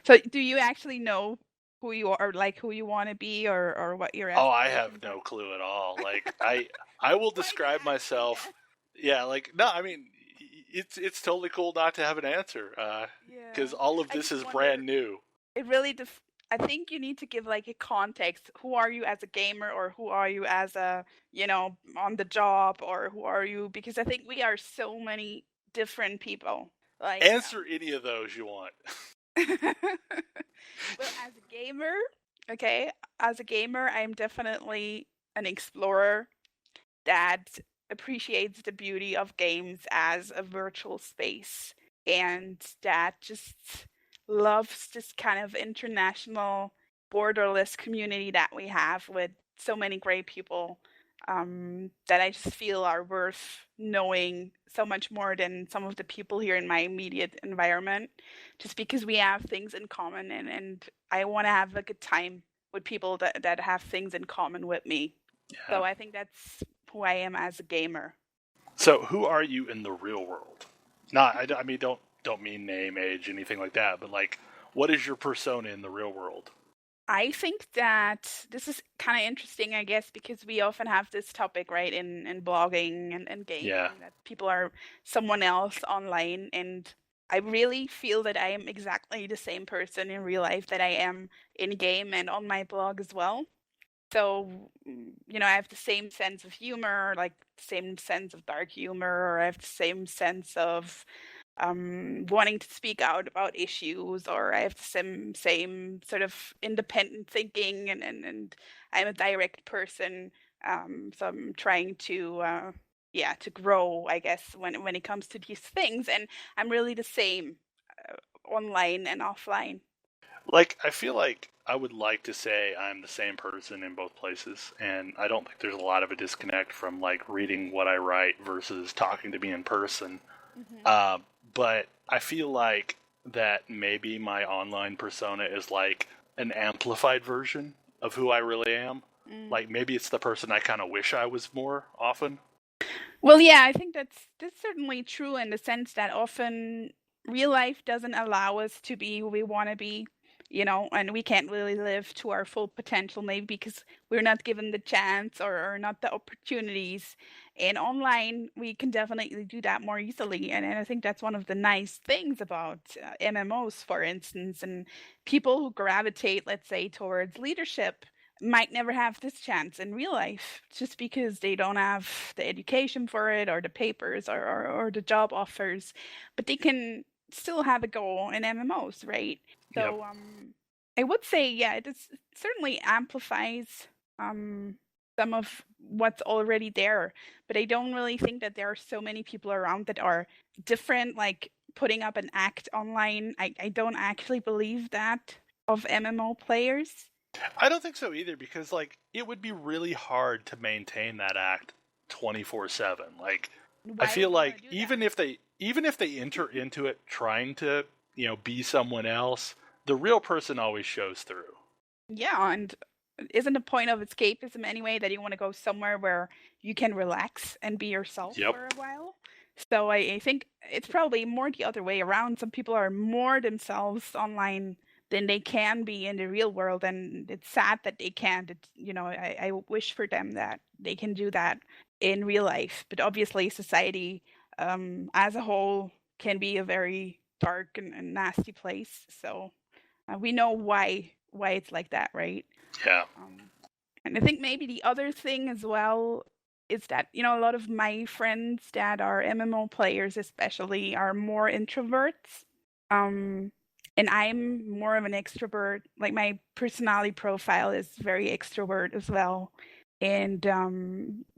[SPEAKER 2] So do you actually know who you are, like who you want to be, or what your
[SPEAKER 1] Oh, I
[SPEAKER 2] aspirations
[SPEAKER 1] have no clue at all. Like I will describe myself. Yeah, like no, I mean it's totally cool not to have an answer. Because all of this is brand new.
[SPEAKER 2] It really I think you need to give like a context. Who are you as a gamer, or who are you as a, on the job, or who are you? Because I think we are so many different people. Like
[SPEAKER 1] answer any of those you want.
[SPEAKER 2] Well, as a gamer, okay, as a gamer, I'm definitely an explorer that appreciates the beauty of games as a virtual space, and that just loves this kind of international borderless community that we have with so many great people, that I just feel are worth knowing so much more than some of the people here in my immediate environment, just because we have things in common, and I want to have a good time with people that have things in common with me.
[SPEAKER 1] Yeah.
[SPEAKER 2] So I think that's who I am as a gamer.
[SPEAKER 1] So who are you in the real world? Not, I mean, don't mean name, age, anything like that, but like, what is your persona in the real world?
[SPEAKER 2] I think that this is kind of interesting, I guess, because we often have this topic, right, in blogging and gaming, that people are someone else online. And I really feel that I am exactly the same person in real life that I am in game and on my blog as well. So, I have the same sense of humor, like the same sense of dark humor, or I have the same sense of wanting to speak out about issues, or I have the same sort of independent thinking, and I'm a direct person. So I'm trying to to grow, I guess, when it comes to these things, and I'm really the same online and offline.
[SPEAKER 1] Like, I feel like I would like to say I'm the same person in both places, and I don't think there's a lot of a disconnect from like reading what I write versus talking to me in person. Mm-hmm. But I feel like that maybe my online persona is like an amplified version of who I really am. Like maybe it's the person I kind of wish I was more often.
[SPEAKER 2] Well, yeah, I think that's certainly true in the sense that often real life doesn't allow us to be who we want to be, and we can't really live to our full potential, maybe because we're not given the chance, or not the opportunities. And online, we can definitely do that more easily. And I think that's one of the nice things about MMOs, for instance, and people who gravitate, let's say, towards leadership might never have this chance in real life, just because they don't have the education for it, or the papers, or the job offers, but they can still have a goal in MMOs, right? So I would say, yeah, it certainly amplifies some of what's already there, but I don't really think that there are so many people around that are different, like putting up an act online. I don't actually believe that of MMO players.
[SPEAKER 1] I don't think so either, because like it would be really hard to maintain that act 24/7. Like I feel like even if they enter into it trying to, be someone else, the real person always shows through.
[SPEAKER 2] Yeah, and isn't the point of escapism anyway that you want to go somewhere where you can relax and be yourself for a while? So I think it's probably more the other way around. Some people are more themselves online than they can be in the real world, and it's sad that they can't. I wish for them that they can do that in real life, but obviously society as a whole can be a very dark and nasty place. So we know why it's like that, right?
[SPEAKER 1] Yeah.
[SPEAKER 2] And I think maybe the other thing as well is that, a lot of my friends that are MMO players especially are more introverts. And I'm more of an extrovert. Like my personality profile is very extrovert as well. And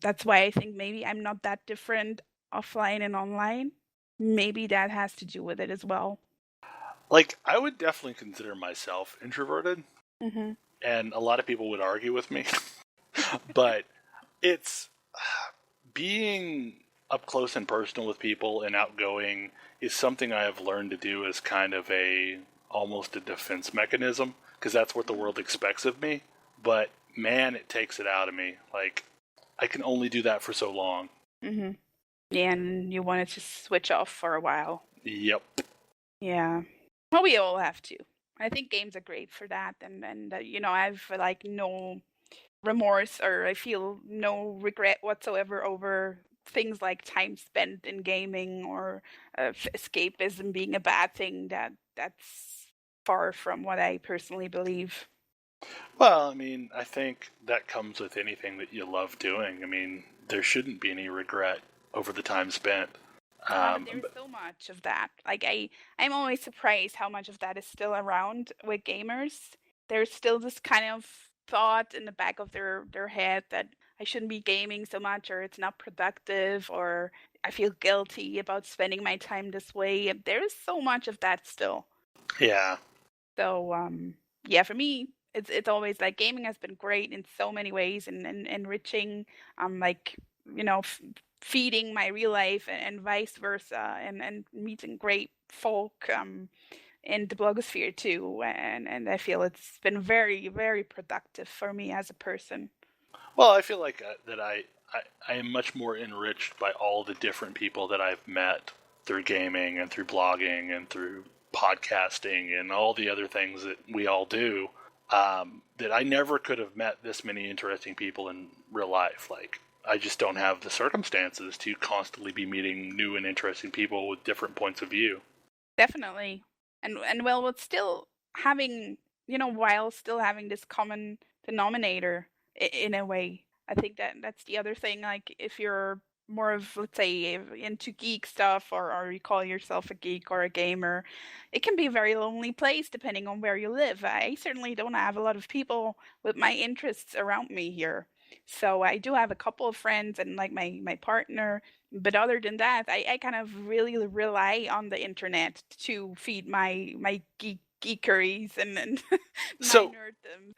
[SPEAKER 2] that's why I think maybe I'm not that different offline and online. Maybe that has to do with it as well.
[SPEAKER 1] Like, I would definitely consider myself introverted.
[SPEAKER 2] Mm-hmm.
[SPEAKER 1] And a lot of people would argue with me. But it's being up close and personal with people and outgoing is something I have learned to do as kind of almost a defense mechanism, because that's what the world expects of me. But man, it takes it out of me. Like, I can only do that for so long.
[SPEAKER 2] Mm-hmm. Yeah, and you want to just switch off for a while.
[SPEAKER 1] Yep.
[SPEAKER 2] Yeah. Well, we all have to. I think games are great for that, and I've like no remorse, or I feel no regret whatsoever over things like time spent in gaming, or escapism being a bad thing. That's far from what I personally believe.
[SPEAKER 1] Well, I mean, I think that comes with anything that you love doing. I mean, there shouldn't be any regret over the time spent.
[SPEAKER 2] But there's so much of that. Like I'm always surprised how much of that is still around with gamers. There's still this kind of thought in the back of their head that I shouldn't be gaming so much, or it's not productive, or I feel guilty about spending my time this way. There is so much of that still.
[SPEAKER 1] Yeah.
[SPEAKER 2] So yeah, for me, it's always like gaming has been great in so many ways, and enriching, like feeding my real life, and vice versa, and meeting great folk in the blogosphere too, and I feel it's been very, very productive for me as a person.
[SPEAKER 1] Well, I feel like that I am much more enriched by all the different people that I've met through gaming and through blogging and through podcasting and all the other things that we all do, that I never could have met this many interesting people in real life. Like, I just don't have the circumstances to constantly be meeting new and interesting people with different points of view.
[SPEAKER 2] Definitely. And well, with still having, while still having this common denominator in a way. I think that's the other thing. Like, if you're more of, let's say, into geek stuff, or you call yourself a geek or a gamer, it can be a very lonely place depending on where you live. I certainly don't have a lot of people with my interests around me here. So I do have a couple of friends and like my partner, but other than that, I kind of really rely on the internet to feed my geekeries and my
[SPEAKER 1] So,
[SPEAKER 2] nerddom.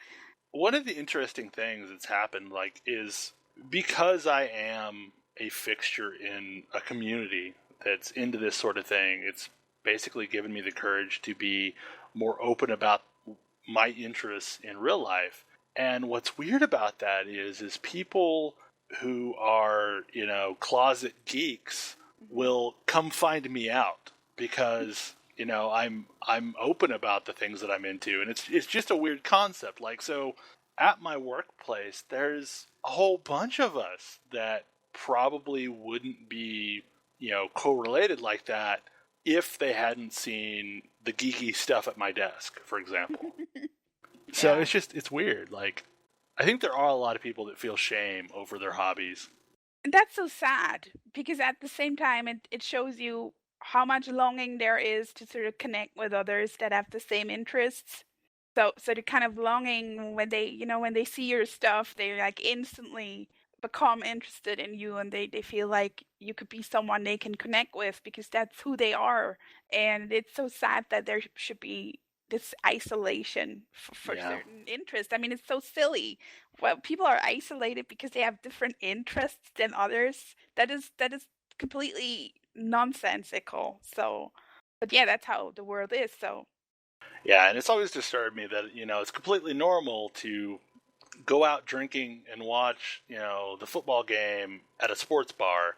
[SPEAKER 1] one of the interesting things that's happened, like, is because I am a fixture in a community that's into this sort of thing, it's basically given me the courage to be more open about my interests in real life. And what's weird about that is people who are, closet geeks will come find me out because, I'm open about the things that I'm into, and it's just a weird concept. Like, so at my workplace, there's a whole bunch of us that probably wouldn't be, correlated like that if they hadn't seen the geeky stuff at my desk, for example. So
[SPEAKER 2] Yeah.
[SPEAKER 1] it's weird. Like, I think there are a lot of people that feel shame over their hobbies.
[SPEAKER 2] And that's so sad, because at the same time, it shows you how much longing there is to sort of connect with others that have the same interests. So the kind of longing when they see your stuff, they like instantly become interested in you, and they feel like you could be someone they can connect with because that's who they are. And it's so sad that there should be this isolation for
[SPEAKER 1] Yeah.
[SPEAKER 2] certain interests. I mean, it's so silly. Well, people are isolated because they have different interests than others. That is completely nonsensical. So, but yeah, that's how the world is. So
[SPEAKER 1] Yeah, and it's always disturbed me that, it's completely normal to go out drinking and watch, the football game at a sports bar,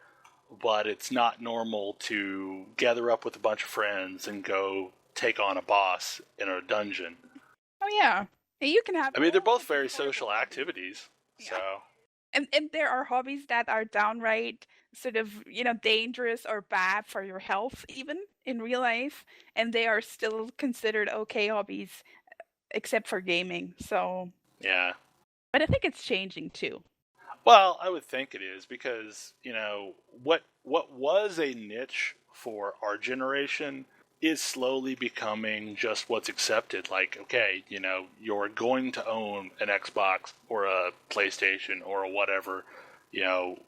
[SPEAKER 1] but it's not normal to gather up with a bunch of friends and go take on a boss in a dungeon.
[SPEAKER 2] oh yeah, you can have.
[SPEAKER 1] I mean, they're
[SPEAKER 2] all
[SPEAKER 1] both very
[SPEAKER 2] sorts of
[SPEAKER 1] social
[SPEAKER 2] hobbies.
[SPEAKER 1] activities,
[SPEAKER 2] Yeah.
[SPEAKER 1] so...
[SPEAKER 2] And there are hobbies that are downright sort of, dangerous or bad for your health, even in real life, and they are still considered okay hobbies, except for gaming. So,
[SPEAKER 1] Yeah.
[SPEAKER 2] but I think it's changing too.
[SPEAKER 1] Well, I would think it is because, what was a niche for our generation is slowly becoming just what's accepted. Like, okay, you're going to own an Xbox or a PlayStation or a whatever,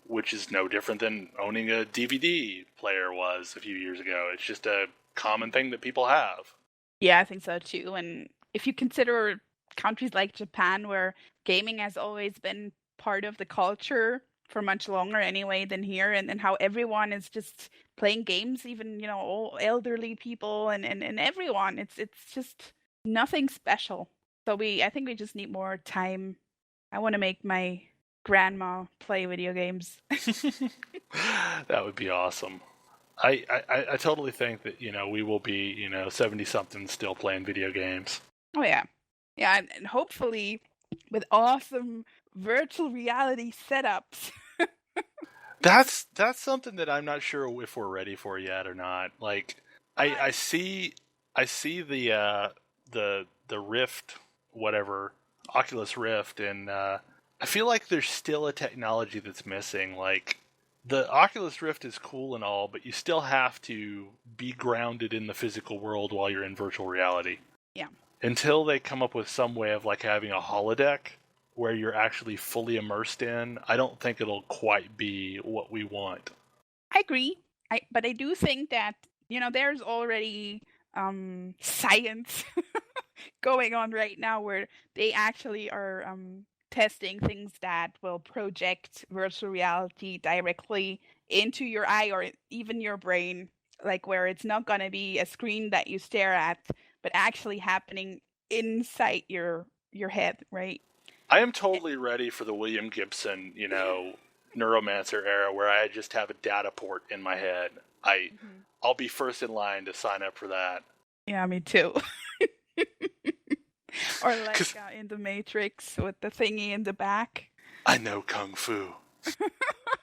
[SPEAKER 1] which is no different than owning a DVD player was a few years ago. It's just a common thing that people have.
[SPEAKER 2] Yeah, I think so too. And if you consider countries like Japan, where gaming has always been part of the culture for much longer anyway than here, and how everyone is just playing games, even, all elderly people and everyone, it's just nothing special. So I think we just need more time. I want to make my grandma play video games.
[SPEAKER 1] That would be awesome. I totally think that, we will be, 70-something still playing video games.
[SPEAKER 2] Oh, yeah. Yeah, and hopefully with awesome virtual reality setups.
[SPEAKER 1] That's something that I'm not sure if we're ready for yet or not. Like, I see the Rift, whatever, Oculus Rift, and I feel like there's still a technology that's missing. Like, the Oculus Rift is cool and all, but you still have to be grounded in the physical world while you're in virtual reality.
[SPEAKER 2] Yeah.
[SPEAKER 1] Until they come up with some way of like having a holodeck where you're actually fully immersed in, I don't think it'll quite be what we want.
[SPEAKER 2] I agree. But I do think that, there's already science going on right now where they actually are testing things that will project virtual reality directly into your eye or even your brain, like where it's not going to be a screen that you stare at, but actually happening inside your head, right?
[SPEAKER 1] I am totally ready for the William Gibson, Neuromancer era where I just have a data port in my head. I'll be first in line to sign up for that.
[SPEAKER 2] Yeah, me too. Or like in the Matrix with the thingy in the back.
[SPEAKER 1] I know Kung Fu.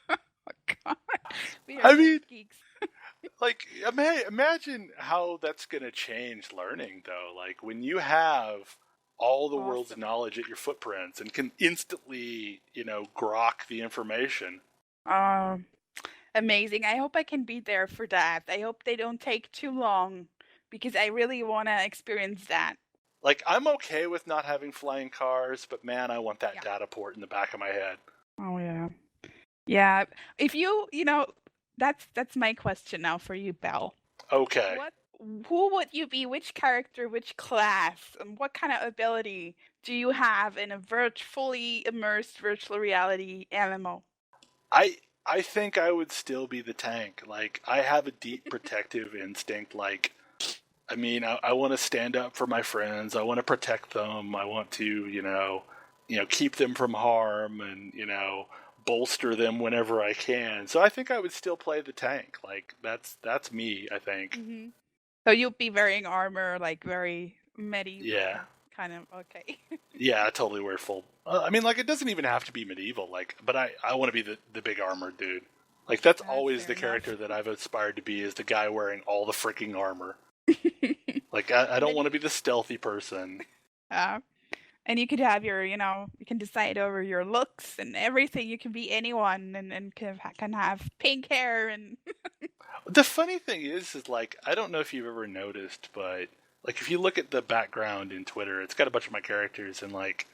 [SPEAKER 2] Oh, God.
[SPEAKER 1] I mean, geeks. Like, imagine how that's going to change learning, though. Like, when you have all the world's knowledge at your footprints and can instantly, grok the information.
[SPEAKER 2] Amazing. I hope I can be there for that. I hope they don't take too long because I really want to experience that.
[SPEAKER 1] Like, I'm okay with not having flying cars, but man, I want that data port in the back of my head.
[SPEAKER 2] Oh, yeah. Yeah. If that's my question now for you, Belle.
[SPEAKER 1] Okay.
[SPEAKER 2] Who would you be? Which character, which class, and what kind of ability do you have in a fully immersed virtual reality MMO?
[SPEAKER 1] I think I would still be the tank. Like, I have a deep protective instinct. Like, I mean, I want to stand up for my friends. I want to protect them. I want to, keep them from harm and, bolster them whenever I can. So I think I would still play the tank. Like, that's me, I think.
[SPEAKER 2] Mm-hmm. So you'll be wearing armor, like very medieval.
[SPEAKER 1] Yeah.
[SPEAKER 2] Kind of, okay.
[SPEAKER 1] Yeah, I totally wear full. I mean, like, it doesn't even have to be medieval. Like, but I want to be the big armored dude. Like, that's always the character that I've aspired to be, is the guy wearing all the freaking armor. Like, I don't want to be the stealthy person.
[SPEAKER 2] And you could have you can decide over your looks and everything. You can be anyone and can have pink hair and...
[SPEAKER 1] The funny thing is like, I don't know if you've ever noticed, but like, if you look at the background in Twitter, it's got a bunch of my characters, and like,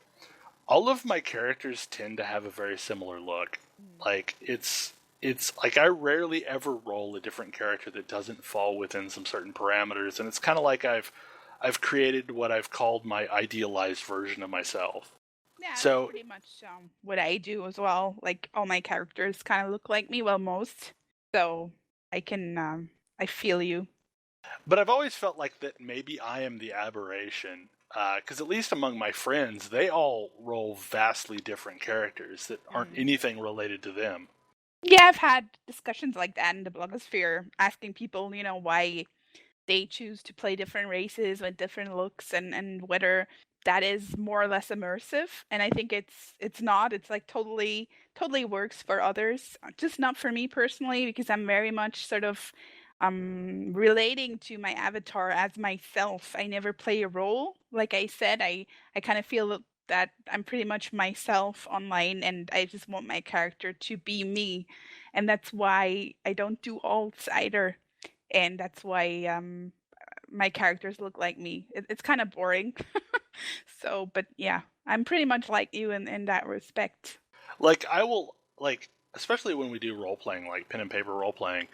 [SPEAKER 1] all of my characters tend to have a very similar look. Like, it's like, I rarely ever roll a different character that doesn't fall within some certain parameters, and it's kind of like I've created what I've called my idealized version of myself.
[SPEAKER 2] Yeah, so that's pretty much what I do as well. Like, all my characters kind of look like me, well, most. So I can, I feel you.
[SPEAKER 1] But I've always felt like that maybe I am the aberration, because at least among my friends, they all roll vastly different characters that aren't anything related to them.
[SPEAKER 2] Yeah, I've had discussions like that in the blogosphere, asking people, why they choose to play different races with different looks and whether that is more or less immersive. And I think it's not. It's like totally works for others, just not for me personally, because I'm very much sort of relating to my avatar as myself. I never play a role. Like I said, I kind of feel that I'm pretty much myself online, and I just want my character to be me. And that's why I don't do alts either. And that's why my characters look like me. It's kind of boring. So, but yeah, I'm pretty much like you in that respect.
[SPEAKER 1] Like, I will, like, especially when we do role-playing, like pen and paper role-playing,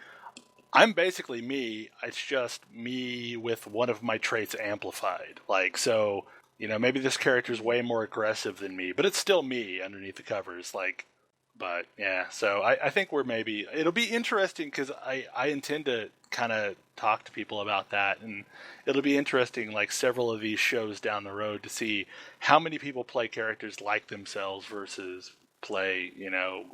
[SPEAKER 1] I'm basically me. It's just me with one of my traits amplified. Like, so, maybe this character's way more aggressive than me, but it's still me underneath the covers. Like, but yeah, so I think it'll be interesting, because I intend to kind of talk to people about that, and it'll be interesting, like, several of these shows down the road, to see how many people play characters like themselves versus play,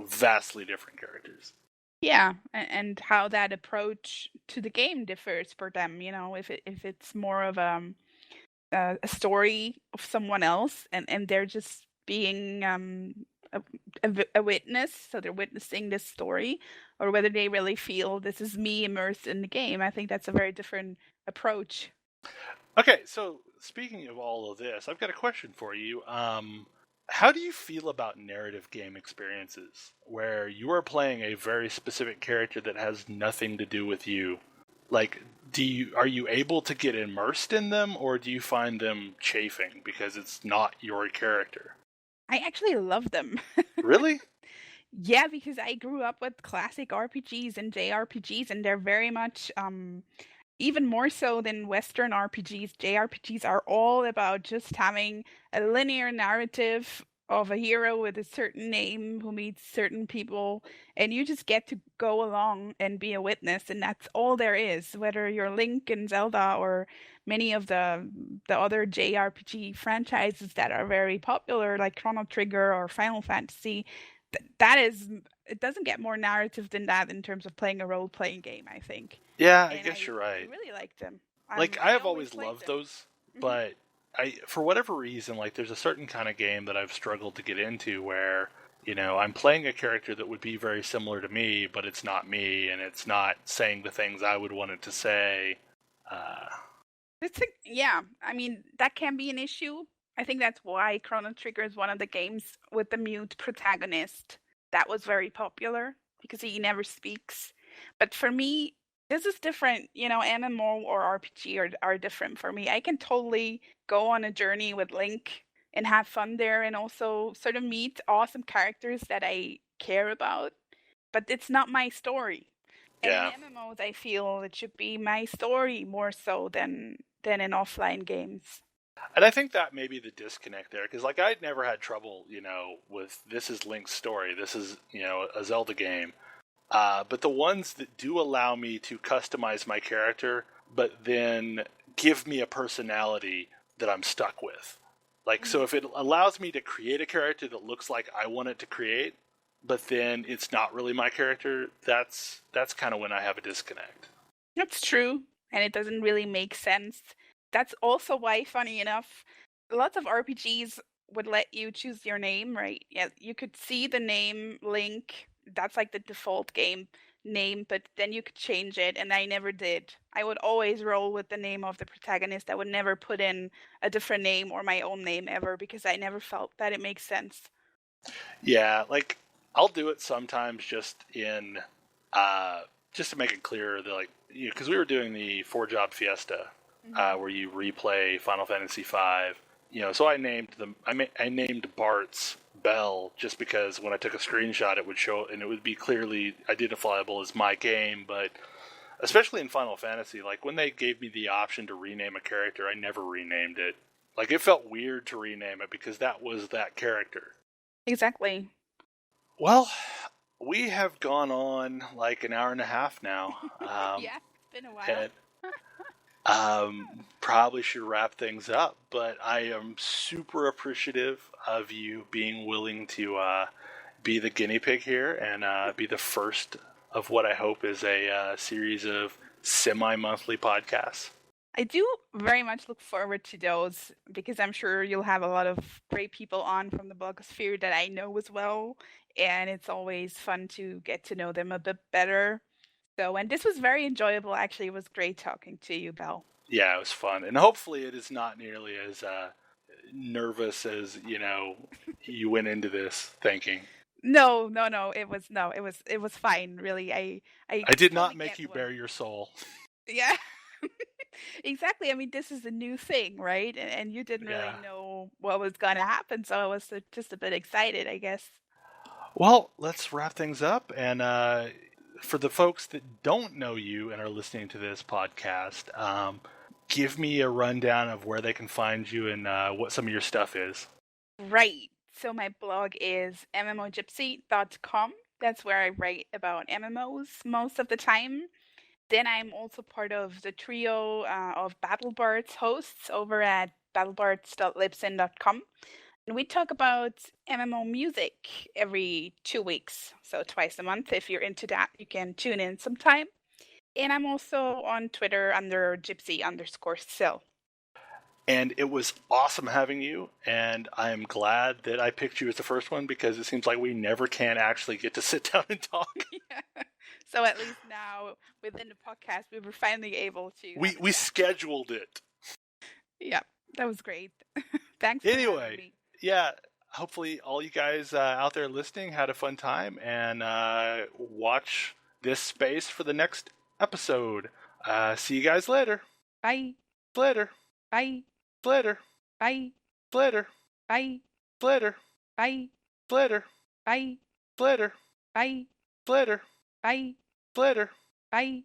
[SPEAKER 1] vastly different characters.
[SPEAKER 2] Yeah, and how that approach to the game differs for them. If it's more of a story of someone else, and they're just being a witness, so they're witnessing this story, or whether they really feel this is me immersed in the game. I think that's a very different approach.
[SPEAKER 1] Okay, so speaking of all of this, I've got a question for you. How do you feel about narrative game experiences where you are playing a very specific character that has nothing to do with you? Like, are you able to get immersed in them, or do you find them chafing because it's not your character?
[SPEAKER 2] I actually love them.
[SPEAKER 1] Really?
[SPEAKER 2] Yeah, because I grew up with classic RPGs and JRPGs, and they're very much even more so than Western RPGs. JRPGs are all about just having a linear narrative of a hero with a certain name who meets certain people, and you just get to go along and be a witness, and that's all there is. Whether you're Link and Zelda or many of the other JRPG franchises that are very popular, like Chrono Trigger or Final Fantasy, that is, it doesn't get more narrative than that in terms of playing a role-playing game, I think.
[SPEAKER 1] Yeah, I
[SPEAKER 2] And
[SPEAKER 1] guess you're right.
[SPEAKER 2] I really like them.
[SPEAKER 1] I have always loved
[SPEAKER 2] them.
[SPEAKER 1] those, but for whatever reason, there's a certain kind of game that I've struggled to get into where, I'm playing a character that would be very similar to me, but it's not me, and it's not saying the things I would want it to say.
[SPEAKER 2] Yeah, I mean, that can be an issue. I think that's why Chrono Trigger is one of the games with the mute protagonist that was very popular, because he never speaks. But for me, this is different. MMO or RPG are different for me. I can totally go on a journey with Link and have fun there, and also sort of meet awesome characters that I care about. But it's not my story.
[SPEAKER 1] Yeah.
[SPEAKER 2] And in MMOs, I feel it should be my story more so than in offline games.
[SPEAKER 1] And I think that may be the disconnect there, because I'd never had trouble, with this is Link's story, this is, a Zelda game. But the ones that do allow me to customize my character, but then give me a personality that I'm stuck with. So if it allows me to create a character that looks like I want it to create, but then it's not really my character, that's kind of when I have a disconnect.
[SPEAKER 2] That's true, and it doesn't really make sense. That's also why, funny enough, lots of RPGs would let you choose your name, right? Yeah, you could see the name Link. That's like the default game name, but then you could change it, and I never did. I would always roll with the name of the protagonist. I would never put in a different name or my own name ever, because I never felt that it makes sense.
[SPEAKER 1] Yeah, I'll do it sometimes just to make it clearer that because we were doing the 4-job fiesta, where you replay Final Fantasy V. So I named Bart's Bell just because when I took a screenshot it would show and it would be clearly identifiable as my game. But especially in Final Fantasy, when they gave me the option to rename a character, I never renamed it. It felt weird to rename it because that was that character.
[SPEAKER 2] Exactly.
[SPEAKER 1] Well, we have gone on an hour and a half now.
[SPEAKER 2] Yeah, it's been a while.
[SPEAKER 1] Probably should wrap things up, but I am super appreciative of you being willing to be the guinea pig here and be the first of what I hope is a series of semi-monthly podcasts.
[SPEAKER 2] I do very much look forward to those, because I'm sure you'll have a lot of great people on from the blogosphere that I know as well, and it's always fun to get to know them a bit better. So, and this was very enjoyable. Actually, it was great talking to you, Belle.
[SPEAKER 1] Yeah, it was fun, and hopefully it is not nearly as nervous as you went into this thinking.
[SPEAKER 2] No. It was fine. Really, I
[SPEAKER 1] did not make you bare your soul.
[SPEAKER 2] Yeah. Exactly. I mean, this is a new thing, right? And you didn't really know what was going to happen, so I was just a bit excited, I guess.
[SPEAKER 1] Well, let's wrap things up. And for the folks that don't know you and are listening to this podcast, give me a rundown of where they can find you and what some of your stuff is.
[SPEAKER 2] Right. So my blog is MMOgypsy.com. That's where I write about MMOs most of the time. Then I'm also part of the trio of Battle Bards hosts over at battlebards.libsyn.com. And we talk about MMO music every 2 weeks, so twice a month. If you're into that, you can tune in sometime. And I'm also on Twitter under Gypsy_Sil.
[SPEAKER 1] And it was awesome having you, and I'm glad that I picked you as the first one because it seems like we never can actually get to sit down and talk.
[SPEAKER 2] Yeah. So at least now, within the podcast, we were finally able to.
[SPEAKER 1] We scheduled it.
[SPEAKER 2] Yeah, that was great. Thanks for having me.
[SPEAKER 1] Yeah, hopefully all you guys out there listening had a fun time and watch this space for the next episode. See you guys later.
[SPEAKER 2] Bye.
[SPEAKER 1] Later.
[SPEAKER 2] Bye.
[SPEAKER 1] Later.
[SPEAKER 2] Bye.
[SPEAKER 1] Later.
[SPEAKER 2] Bye.
[SPEAKER 1] Later.
[SPEAKER 2] Bye.
[SPEAKER 1] Later.
[SPEAKER 2] Bye.
[SPEAKER 1] Later.
[SPEAKER 2] Bye.
[SPEAKER 1] Later.
[SPEAKER 2] Bye.
[SPEAKER 1] Later.
[SPEAKER 2] Bye.